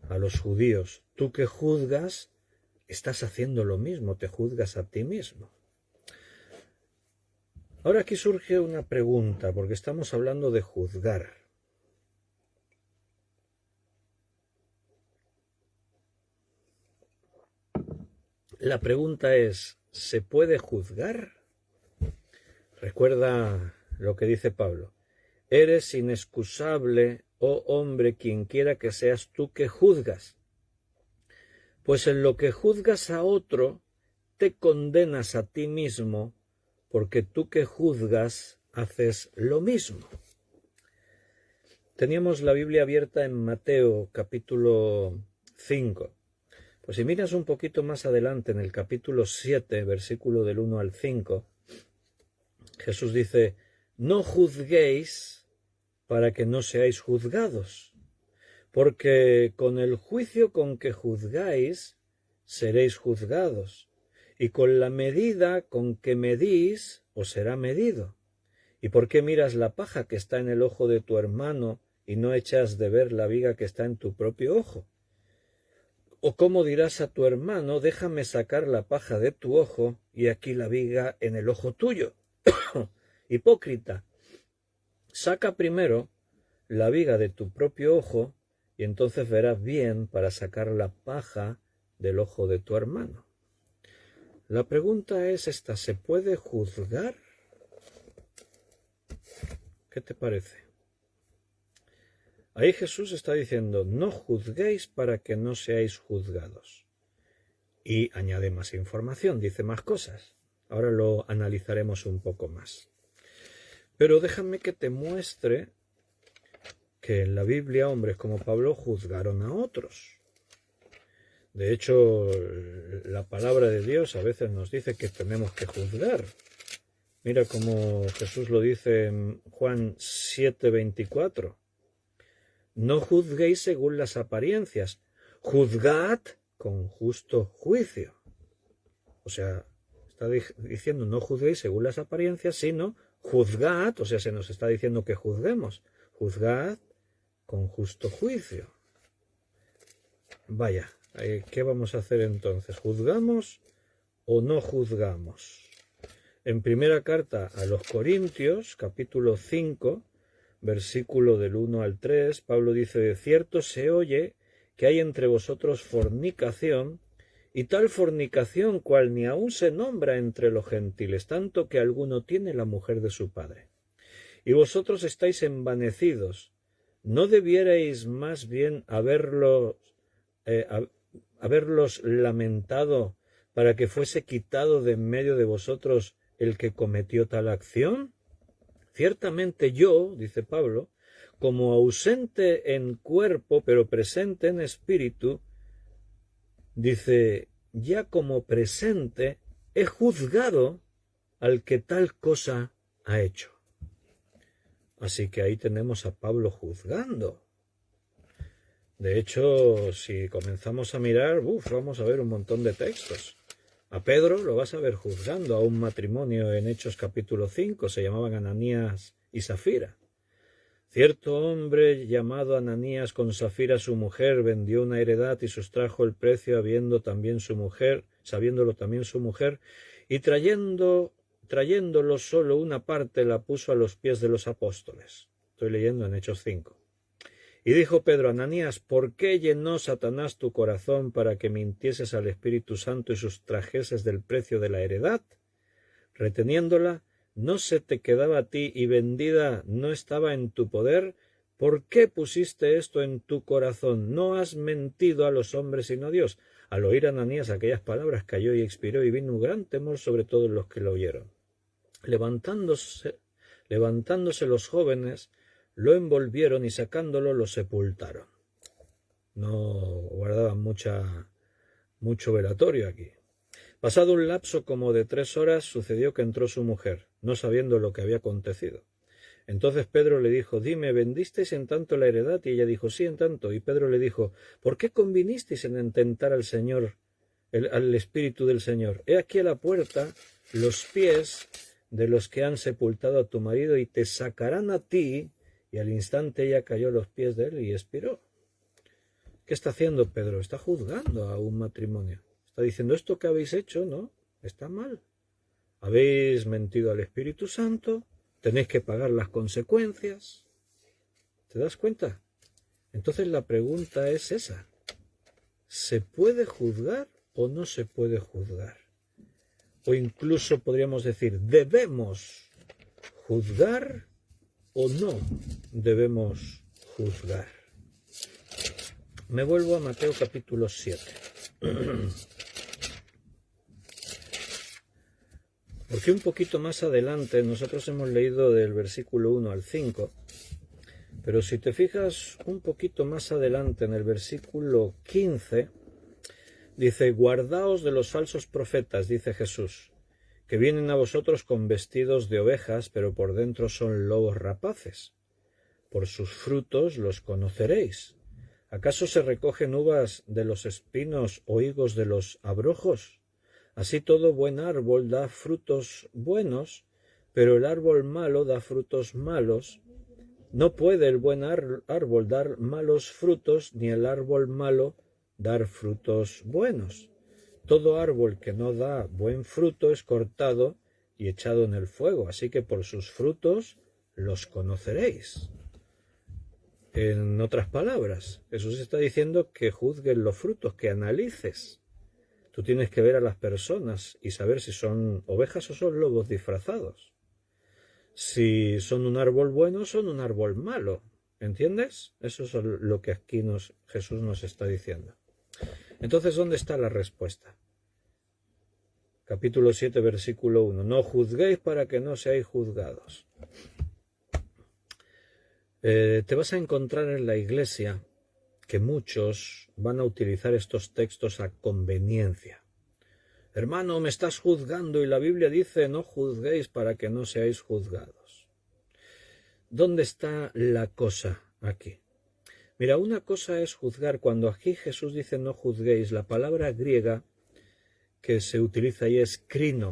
a los judíos. Tú que juzgas, estás haciendo lo mismo, te juzgas a ti mismo. Ahora aquí surge una pregunta, porque estamos hablando de juzgar. La pregunta es, ¿se puede juzgar? Recuerda lo que dice Pablo. Eres inexcusable, oh hombre, quien quiera que seas tú que juzgas. Pues en lo que juzgas a otro, te condenas a ti mismo, porque tú que juzgas haces lo mismo. Teníamos la Biblia abierta en Mateo capítulo 5. Pues si miras un poquito más adelante, en el capítulo 7, versículo del 1 al 5, Jesús dice, no juzguéis para que no seáis juzgados, porque con el juicio con que juzgáis, seréis juzgados, y con la medida con que medís, os será medido. ¿Y por qué miras la paja que está en el ojo de tu hermano y no echas de ver la viga que está en tu propio ojo? ¿O cómo dirás a tu hermano, déjame sacar la paja de tu ojo y aquí la viga en el ojo tuyo? Hipócrita, saca primero la viga de tu propio ojo y entonces verás bien para sacar la paja del ojo de tu hermano. La pregunta es esta, ¿se puede juzgar? ¿Qué te parece? Ahí Jesús está diciendo, no juzguéis para que no seáis juzgados. Y añade más información, dice más cosas. Ahora lo analizaremos un poco más. Pero déjame que te muestre que en la Biblia hombres como Pablo juzgaron a otros. De hecho, la palabra de Dios a veces nos dice que tenemos que juzgar. Mira cómo Jesús lo dice en Juan 7:24. no juzguéis según las apariencias, juzgad con justo juicio. O sea, está diciendo no juzguéis según las apariencias, sino juzgad, o sea, se nos está diciendo que juzguemos, juzgad con justo juicio. Vaya, ¿qué vamos a hacer entonces? ¿Juzgamos o no juzgamos? En primera carta a los Corintios, capítulo 5, versículo del 1 al 3, Pablo dice: de cierto se oye que hay entre vosotros fornicación, y tal fornicación cual ni aun se nombra entre los gentiles, tanto que alguno tiene la mujer de su padre. Y vosotros estáis envanecidos. ¿No debierais más bien haberlos lamentado para que fuese quitado de en medio de vosotros el que cometió tal acción? Ciertamente yo, dice Pablo, como ausente en cuerpo, pero presente en espíritu, dice, ya como presente he juzgado al que tal cosa ha hecho. Así que ahí tenemos a Pablo juzgando. De hecho, si comenzamos a mirar, vamos a ver un montón de textos. A Pedro lo vas a ver juzgando a un matrimonio en Hechos capítulo 5, se llamaban Ananías y Safira. Cierto hombre llamado Ananías con Safira su mujer vendió una heredad y sustrajo el precio sabiéndolo también su mujer, y trayéndolo solo una parte la puso a los pies de los apóstoles. Estoy leyendo en Hechos 5. Y dijo Pedro: Ananías, ¿por qué llenó Satanás tu corazón para que mintieses al Espíritu Santo y sustrajeses del precio de la heredad? Reteniéndola, ¿no se te quedaba a ti y vendida no estaba en tu poder? ¿Por qué pusiste esto en tu corazón? No has mentido a los hombres sino a Dios. Al oír Ananías aquellas palabras cayó y expiró, y vino un gran temor sobre todos los que lo oyeron. Levantándose los jóvenes, lo envolvieron y sacándolo lo sepultaron. No guardaban mucho velatorio aquí. Pasado un lapso como de 3 horas, sucedió que entró su mujer, no sabiendo lo que había acontecido. Entonces Pedro le dijo: dime, ¿vendisteis en tanto la heredad? Y ella dijo: sí, en tanto. Y Pedro le dijo: ¿por qué convinisteis en tentar al Señor, al Espíritu del Señor? He aquí a la puerta los pies de los que han sepultado a tu marido, y te sacarán a ti. Y al instante ella cayó a los pies de él y expiró. ¿Qué está haciendo Pedro? Está juzgando a un matrimonio. Está diciendo: esto que habéis hecho, no, está mal. Habéis mentido al Espíritu Santo, tenéis que pagar las consecuencias. ¿Te das cuenta? Entonces la pregunta es esa: ¿se puede juzgar o no se puede juzgar? O incluso podríamos decir, ¿debemos juzgar o no debemos juzgar? Me vuelvo a Mateo capítulo 7. Porque un poquito más adelante, nosotros hemos leído del versículo 1 al 5, pero si te fijas un poquito más adelante en el versículo 15, dice: guardaos de los falsos profetas, dice Jesús, que vienen a vosotros con vestidos de ovejas, pero por dentro son lobos rapaces. Por sus frutos los conoceréis. ¿Acaso se recogen uvas de los espinos o higos de los abrojos? Así todo buen árbol da frutos buenos, pero el árbol malo da frutos malos. No puede el buen árbol dar malos frutos, ni el árbol malo dar frutos buenos. Todo árbol que no da buen fruto es cortado y echado en el fuego, así que por sus frutos los conoceréis. En otras palabras, Jesús está diciendo que juzgues los frutos, que analices. Tú tienes que ver a las personas y saber si son ovejas o son lobos disfrazados. Si son un árbol bueno o son un árbol malo. ¿Entiendes? Eso es lo que aquí Jesús nos está diciendo. Entonces, ¿dónde está la respuesta? Capítulo 7, versículo 1. No juzguéis para que no seáis juzgados. Te vas a encontrar en la iglesia que muchos van a utilizar estos textos a conveniencia. Hermano, me estás juzgando y la Biblia dice: no juzguéis para que no seáis juzgados. ¿Dónde está la cosa aquí? Mira, una cosa es juzgar. Cuando aquí Jesús dice no juzguéis, la palabra griega que se utiliza ahí es crino.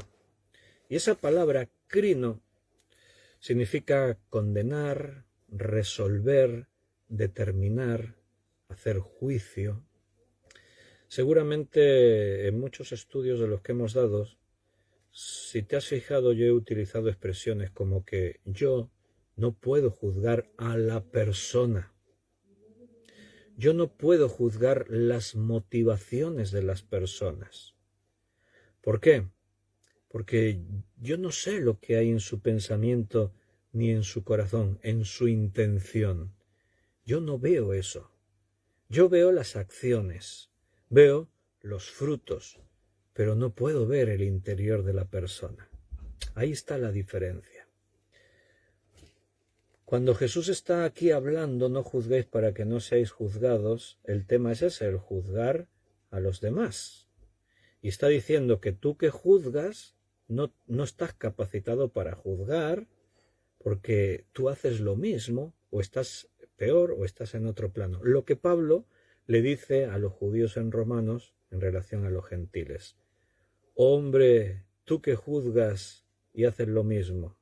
Y esa palabra crino significa condenar, resolver, determinar, hacer juicio. Seguramente en muchos estudios de los que hemos dado, si te has fijado, yo he utilizado expresiones como que yo no puedo juzgar a la persona. Yo no puedo juzgar las motivaciones de las personas. ¿Por qué? Porque yo no sé lo que hay en su pensamiento ni en su corazón, en su intención. Yo no veo eso. Yo veo las acciones, veo los frutos, pero no puedo ver el interior de la persona. Ahí está la diferencia. Cuando Jesús está aquí hablando, no juzguéis para que no seáis juzgados, el tema es ese, el juzgar a los demás. Y está diciendo que tú que juzgas no estás capacitado para juzgar porque tú haces lo mismo o estás peor o estás en otro plano. Lo que Pablo le dice a los judíos en Romanos en relación a los gentiles. Hombre, tú que juzgas y haces lo mismo.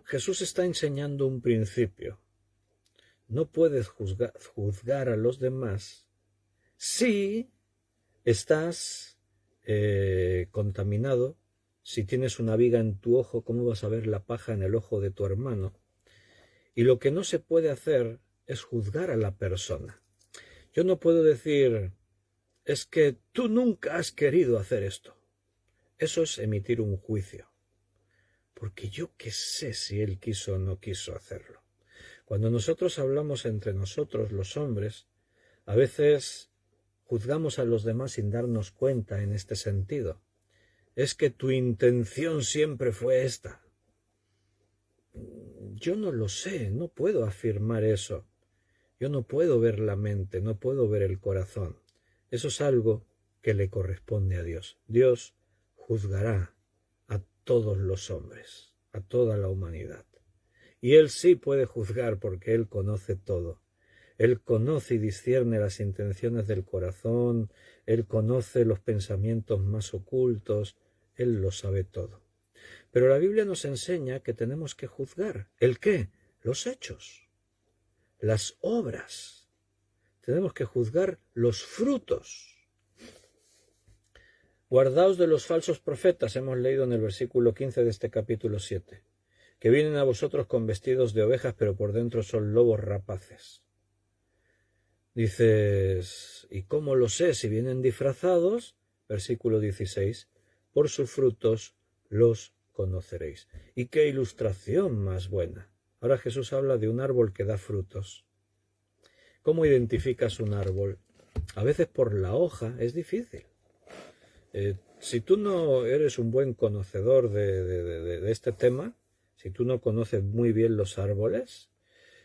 Jesús está enseñando un principio. No puedes juzgar a los demás si estás contaminado. Si tienes una viga en tu ojo, ¿cómo vas a ver la paja en el ojo de tu hermano? Y lo que no se puede hacer es juzgar a la persona. Yo no puedo decir, es que tú nunca has querido hacer esto. Eso es emitir un juicio. Porque yo qué sé si él quiso o no quiso hacerlo. Cuando nosotros hablamos entre nosotros, los hombres, a veces juzgamos a los demás sin darnos cuenta en este sentido. Es que tu intención siempre fue esta. Yo no lo sé, no puedo afirmar eso. Yo no puedo ver la mente, no puedo ver el corazón. Eso es algo que le corresponde a Dios. Dios juzgará a todos los hombres, a toda la humanidad. Y Él sí puede juzgar porque Él conoce todo. Él conoce y discierne las intenciones del corazón, Él conoce los pensamientos más ocultos, Él lo sabe todo. Pero la Biblia nos enseña que tenemos que juzgar. ¿El qué? Los hechos, las obras. Tenemos que juzgar los frutos. Guardaos de los falsos profetas, hemos leído en el versículo 15 de este capítulo 7, que vienen a vosotros con vestidos de ovejas, pero por dentro son lobos rapaces. Dices, ¿y cómo lo sé si vienen disfrazados? Versículo 16, por sus frutos los conoceréis. ¿Y qué ilustración más buena? Ahora Jesús habla de un árbol que da frutos. ¿Cómo identificas un árbol? A veces por la hoja es difícil. Si tú no eres un buen conocedor de este tema, si tú no conoces muy bien los árboles,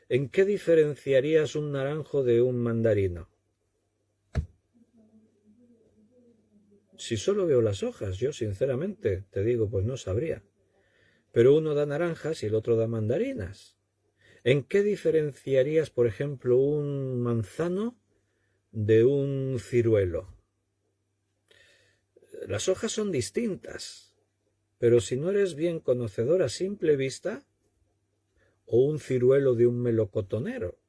¿en qué diferenciarías un naranjo de un mandarino? Si solo veo las hojas, yo sinceramente te digo, pues no sabría. Pero uno da naranjas y el otro da mandarinas. ¿En qué diferenciarías, por ejemplo, un manzano de un ciruelo? Las hojas son distintas, pero si no eres bien conocedor a simple vista, o un ciruelo de un melocotonero,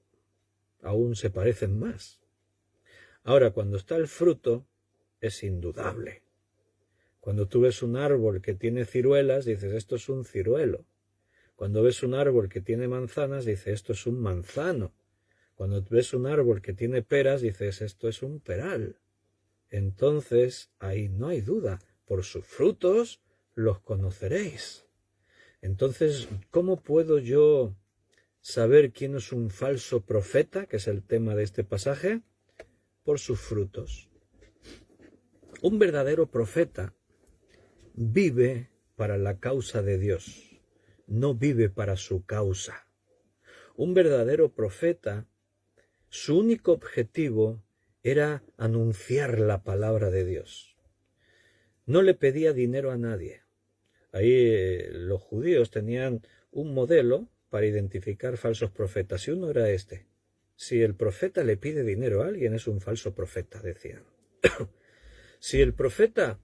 aún se parecen más. Ahora, cuando está el fruto, es indudable. Cuando tú ves un árbol que tiene ciruelas, dices, esto es un ciruelo. Cuando ves un árbol que tiene manzanas, dices, esto es un manzano. Cuando ves un árbol que tiene peras, dices, esto es un peral. Entonces, ahí no hay duda, por sus frutos los conoceréis. Entonces, ¿cómo puedo yo saber quién es un falso profeta, que es el tema de este pasaje? Por sus frutos. Un verdadero profeta vive para la causa de Dios, no vive para su causa. Un verdadero profeta, su único objetivo era anunciar la palabra de Dios. No le pedía dinero a nadie. Ahí los judíos tenían un modelo para identificar falsos profetas y uno era este. Si el profeta le pide dinero a alguien es un falso profeta, decían. Si el profeta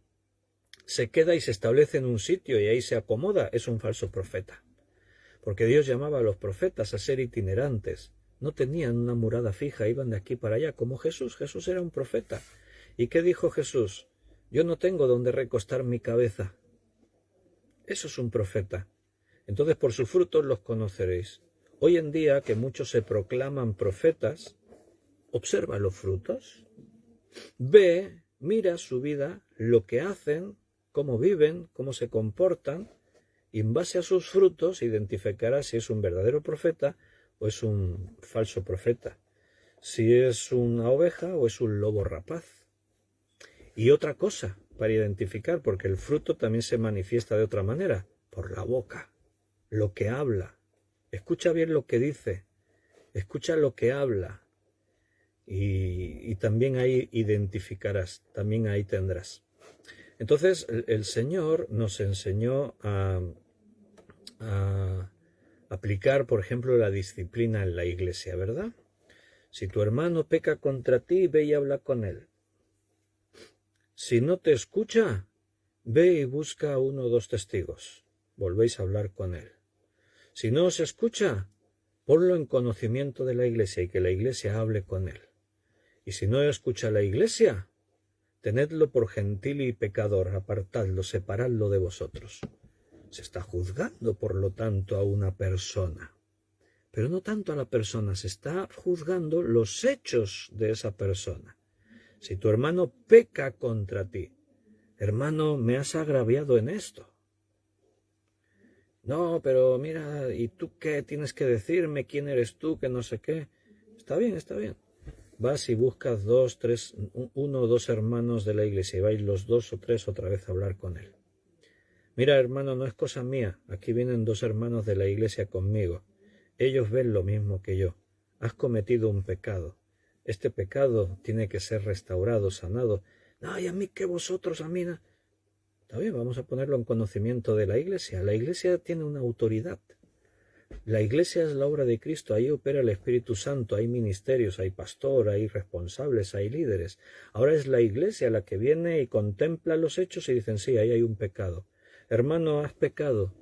se queda y se establece en un sitio y ahí se acomoda, es un falso profeta. Porque Dios llamaba a los profetas a ser itinerantes. No tenían una morada fija, iban de aquí para allá, como Jesús. Jesús era un profeta. ¿Y qué dijo Jesús? Yo no tengo donde recostar mi cabeza. Eso es un profeta. Entonces por sus frutos los conoceréis. Hoy en día que muchos se proclaman profetas, observa los frutos. Ve, mira su vida, lo que hacen, cómo viven, cómo se comportan, y en base a sus frutos identificarás si es un verdadero profeta o es un falso profeta, si es una oveja o es un lobo rapaz. Y otra cosa para identificar, porque el fruto también se manifiesta de otra manera, por la boca, lo que habla. Escucha bien lo que dice, escucha lo que habla, y también ahí identificarás, también ahí tendrás. Entonces el Señor nos enseñó a aplicar, por ejemplo, la disciplina en la iglesia, ¿verdad? Si tu hermano peca contra ti, ve y habla con él. Si no te escucha, ve y busca a 1 o 2 testigos. Volvéis a hablar con él. Si no os escucha, ponlo en conocimiento de la iglesia y que la iglesia hable con él. Y si no escucha la iglesia, tenedlo por gentil y pecador, apartadlo, separadlo de vosotros. Se está juzgando, por lo tanto, a una persona. Pero no tanto a la persona, se está juzgando los hechos de esa persona. Si tu hermano peca contra ti, hermano, me has agraviado en esto. No, pero mira, ¿y tú qué tienes que decirme? ¿Quién eres tú? Que no sé qué. Está bien, está bien. Vas y buscas 2, 3, 1 o 2 hermanos de la iglesia y vais los 2 o 3 otra vez a hablar con él. Mira, hermano, no es cosa mía. Aquí vienen 2 hermanos de la iglesia conmigo. Ellos ven lo mismo que yo. Has cometido un pecado. Este pecado tiene que ser restaurado, sanado. No, y a mí que vosotros, a mí no. Está bien, vamos a ponerlo en conocimiento de la iglesia. La iglesia tiene una autoridad. La iglesia es la obra de Cristo. Ahí opera el Espíritu Santo. Hay ministerios, hay pastor, hay responsables, hay líderes. Ahora es la iglesia la que viene y contempla los hechos y dicen, sí, ahí hay un pecado. Hermano, has pecado.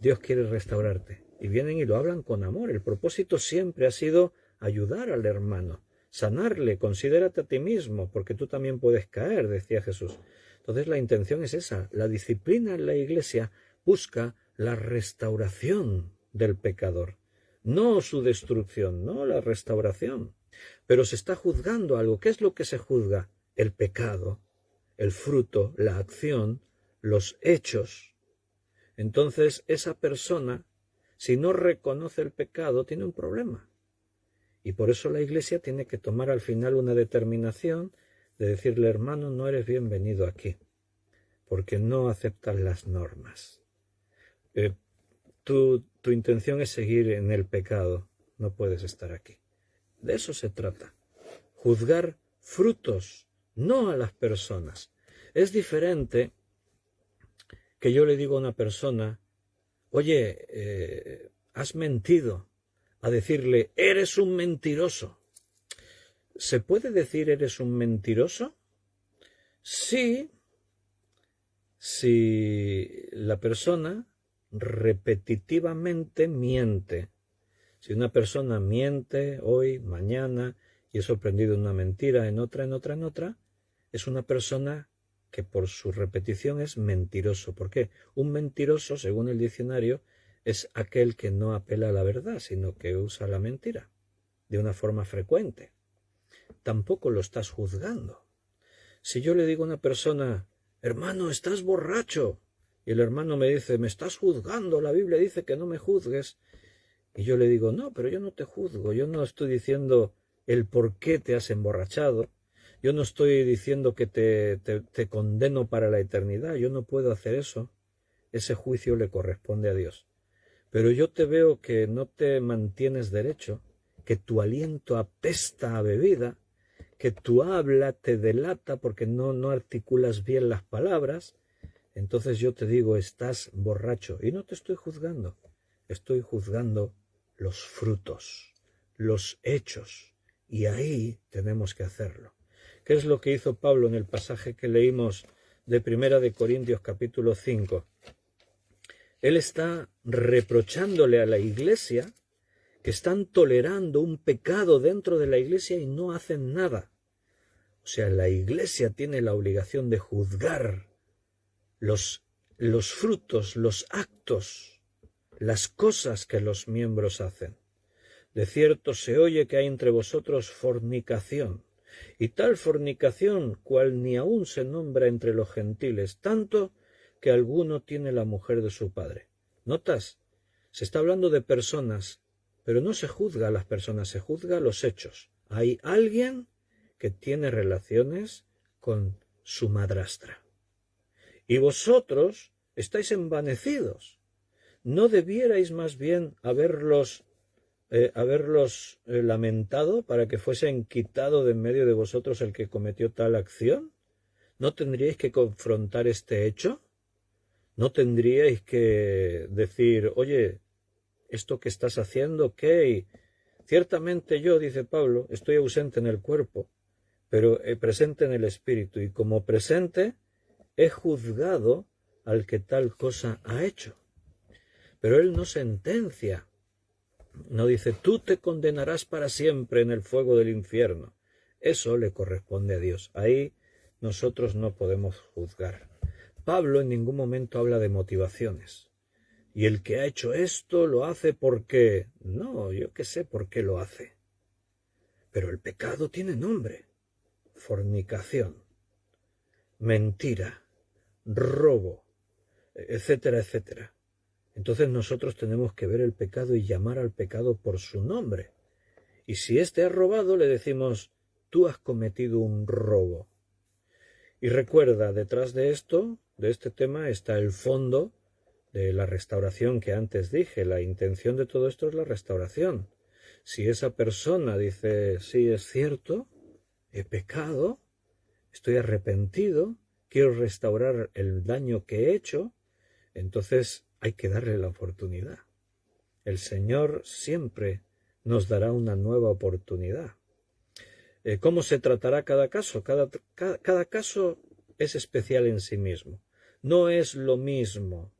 Dios quiere restaurarte. Y vienen y lo hablan con amor. El propósito siempre ha sido ayudar al hermano, sanarle. Considérate a ti mismo, porque tú también puedes caer, decía Jesús. Entonces la intención es esa. La disciplina en la iglesia busca la restauración del pecador, no su destrucción, no la restauración. Pero se está juzgando algo. ¿Qué es lo que se juzga? El pecado, el fruto, la acción, los hechos. Entonces esa persona, si no reconoce el pecado, tiene un problema. Y por eso la iglesia tiene que tomar al final una determinación de decirle, hermano, no eres bienvenido aquí, porque no aceptas las normas. Tu intención es seguir en el pecado, no puedes estar aquí. De eso se trata. Juzgar frutos, no a las personas. Es diferente que yo le digo a una persona, oye, has mentido, a decirle, eres un mentiroso. ¿Se puede decir eres un mentiroso? Sí, si la persona repetitivamente miente. Si una persona miente hoy, mañana, y es sorprendido en una mentira, en otra, es una persona que por su repetición es mentiroso. ¿Por qué? Un mentiroso, según el diccionario, es aquel que no apela a la verdad, sino que usa la mentira de una forma frecuente. Tampoco lo estás juzgando. Si yo le digo a una persona, hermano, estás borracho, y el hermano me dice, me estás juzgando, la Biblia dice que no me juzgues, y yo le digo, no, pero yo no te juzgo, yo no estoy diciendo el por qué te has emborrachado, yo no estoy diciendo que te condeno para la eternidad, yo no puedo hacer eso, ese juicio le corresponde a Dios. Pero yo te veo que no te mantienes derecho, que tu aliento apesta a bebida, que tu habla te delata porque no articulas bien las palabras, entonces yo te digo, estás borracho y no te estoy juzgando. estoy juzgando los frutos, los hechos, y ahí tenemos que hacerlo. ¿Qué es lo que hizo Pablo en el pasaje que leímos de 1 de Corintios capítulo 5? Él está reprochándole a la iglesia que están tolerando un pecado dentro de la iglesia y no hacen nada. O sea, la iglesia tiene la obligación de juzgar los frutos, los actos, las cosas que los miembros hacen. De cierto se oye que hay entre vosotros fornicación, y tal fornicación cual ni aun se nombra entre los gentiles, tanto que alguno tiene la mujer de su padre. ¿Notas? Se está hablando de personas, pero no se juzga a las personas, se juzga a los hechos. Hay alguien que tiene relaciones con su madrastra. Y vosotros estáis envanecidos. ¿No debierais más bien haberlos lamentado para que fuesen quitado de en medio de vosotros el que cometió tal acción? ¿No tendríais que confrontar este hecho? ¿No tendríais que decir, oye, esto que estás haciendo, qué? Ciertamente yo, dice Pablo, estoy ausente en el cuerpo, pero presente en el espíritu, y como presente he juzgado al que tal cosa ha hecho. Pero él no sentencia, no dice, tú te condenarás para siempre en el fuego del infierno. Eso le corresponde a Dios. Ahí nosotros no podemos juzgar. Pablo en ningún momento habla de motivaciones. Y el que ha hecho esto lo hace porque... No, yo qué sé por qué lo hace. Pero el pecado tiene nombre. Fornicación, mentira, robo, etcétera, etcétera. Entonces nosotros tenemos que ver el pecado y llamar al pecado por su nombre. Y si éste ha robado, le decimos, tú has cometido un robo. Y recuerda, detrás de esto, de este tema, está el fondo de la restauración que antes dije. La intención de todo esto es la restauración. Si esa persona dice, sí, es cierto, he pecado, estoy arrepentido, quiero restaurar el daño que he hecho, entonces hay que darle la oportunidad. El Señor siempre nos dará una nueva oportunidad. ¿Cómo se tratará cada caso? Cada caso es especial en sí mismo. No es lo mismo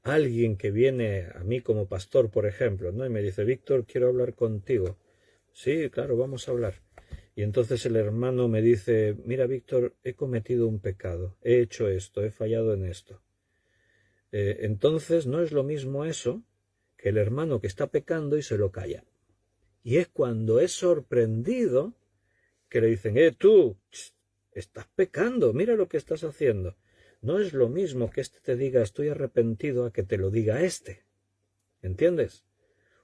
alguien que viene a mí como pastor, por ejemplo, ¿no? Y me dice, Víctor, quiero hablar contigo. Sí, claro, vamos a hablar. Y entonces el hermano me dice, mira, Víctor, he cometido un pecado, he hecho esto, he fallado en esto. Entonces no es lo mismo eso que el hermano que está pecando y se lo calla. Y es cuando es sorprendido que le dicen, tú, estás pecando, mira lo que estás haciendo. No es lo mismo que éste te diga estoy arrepentido a que te lo diga éste. ¿Entiendes?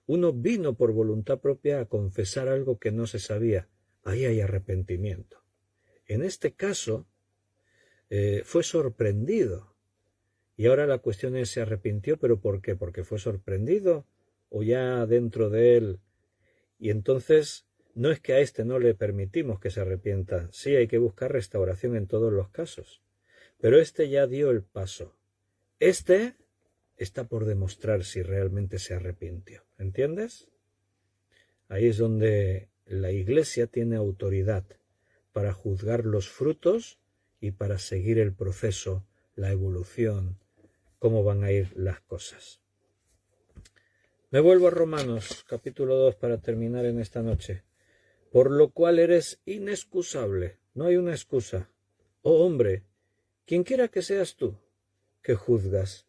Uno vino por voluntad propia a confesar algo que no se sabía. Ahí hay arrepentimiento. En este caso, fue sorprendido. Y ahora la cuestión es, ¿se arrepintió? ¿Pero por qué? ¿Porque fue sorprendido? ¿O ya dentro de él? Y entonces, no es que a este no le permitimos que se arrepienta. Sí, hay que buscar restauración en todos los casos. Pero este ya dio el paso. Este está por demostrar si realmente se arrepintió. ¿Entiendes? Ahí es donde la Iglesia tiene autoridad para juzgar los frutos y para seguir el proceso, la evolución, cómo van a ir las cosas. Me vuelvo a Romanos, capítulo 2, para terminar en esta noche. Por lo cual eres inexcusable. No hay una excusa. Oh hombre, quienquiera que seas tú, que juzgas,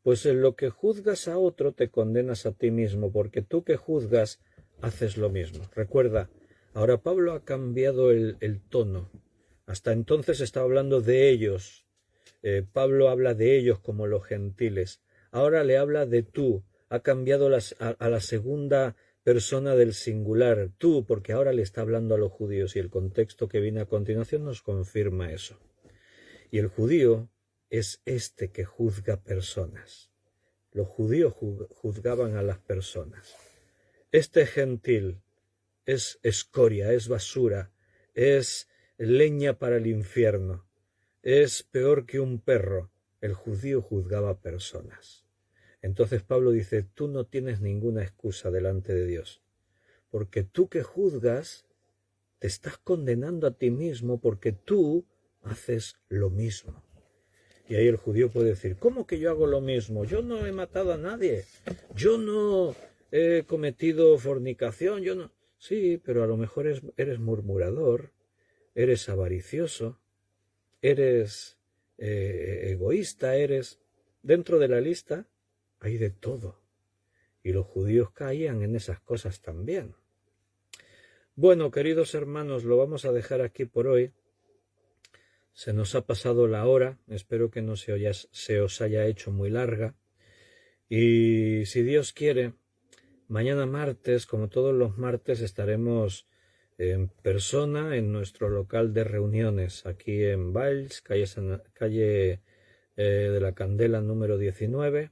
pues en lo que juzgas a otro te condenas a ti mismo, porque tú que juzgas haces lo mismo. Recuerda, ahora Pablo ha cambiado el tono. Hasta entonces estaba hablando de ellos. Pablo habla de ellos como los gentiles. Ahora le habla de tú. Ha cambiado a la segunda persona del singular, tú, porque ahora le está hablando a los judíos y el contexto que viene a continuación nos confirma eso. Y el judío es este que juzga personas. Los judíos juzgaban a las personas. Este gentil es escoria, es basura, es leña para el infierno, es peor que un perro. El judío juzgaba personas. Entonces Pablo dice, tú no tienes ninguna excusa delante de Dios, porque tú que juzgas te estás condenando a ti mismo porque tú haces lo mismo. Y ahí el judío puede decir, ¿cómo que yo hago lo mismo? Yo no he matado a nadie, yo no he cometido fornicación, yo no... Sí, pero a lo mejor eres murmurador, eres avaricioso, eres egoísta, eres... Dentro de la lista hay de todo. Y los judíos caían en esas cosas también. Bueno, queridos hermanos, lo vamos a dejar aquí por hoy. Se nos ha pasado la hora, espero que no se os haya hecho muy larga. Y si Dios quiere, mañana martes, como todos los martes, estaremos en persona en nuestro local de reuniones, aquí en Valls, calle de la Candela número 19.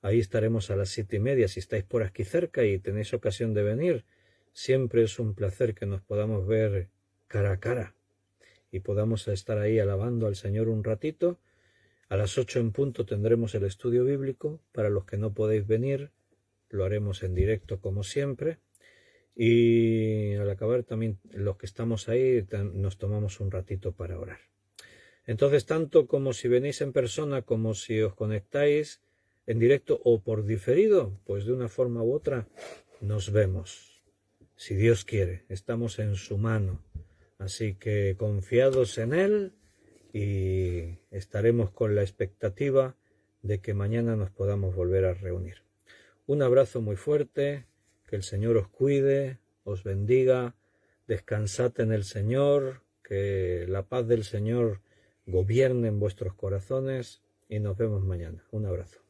Ahí estaremos a las 7:30. Si estáis por aquí cerca y tenéis ocasión de venir, siempre es un placer que nos podamos ver cara a cara y podamos estar ahí alabando al Señor un ratito. A las 8 en punto tendremos el estudio bíblico. Para los que no podéis venir, lo haremos en directo como siempre. Y al acabar también los que estamos ahí nos tomamos un ratito para orar. Entonces, tanto como si venís en persona como si os conectáis en directo o por diferido, pues de una forma u otra nos vemos. Si Dios quiere, estamos en su mano. Así que confiados en Él y estaremos con la expectativa de que mañana nos podamos volver a reunir. Un abrazo muy fuerte, que el Señor os cuide, os bendiga, descansad en el Señor, que la paz del Señor gobierne en vuestros corazones y nos vemos mañana. Un abrazo.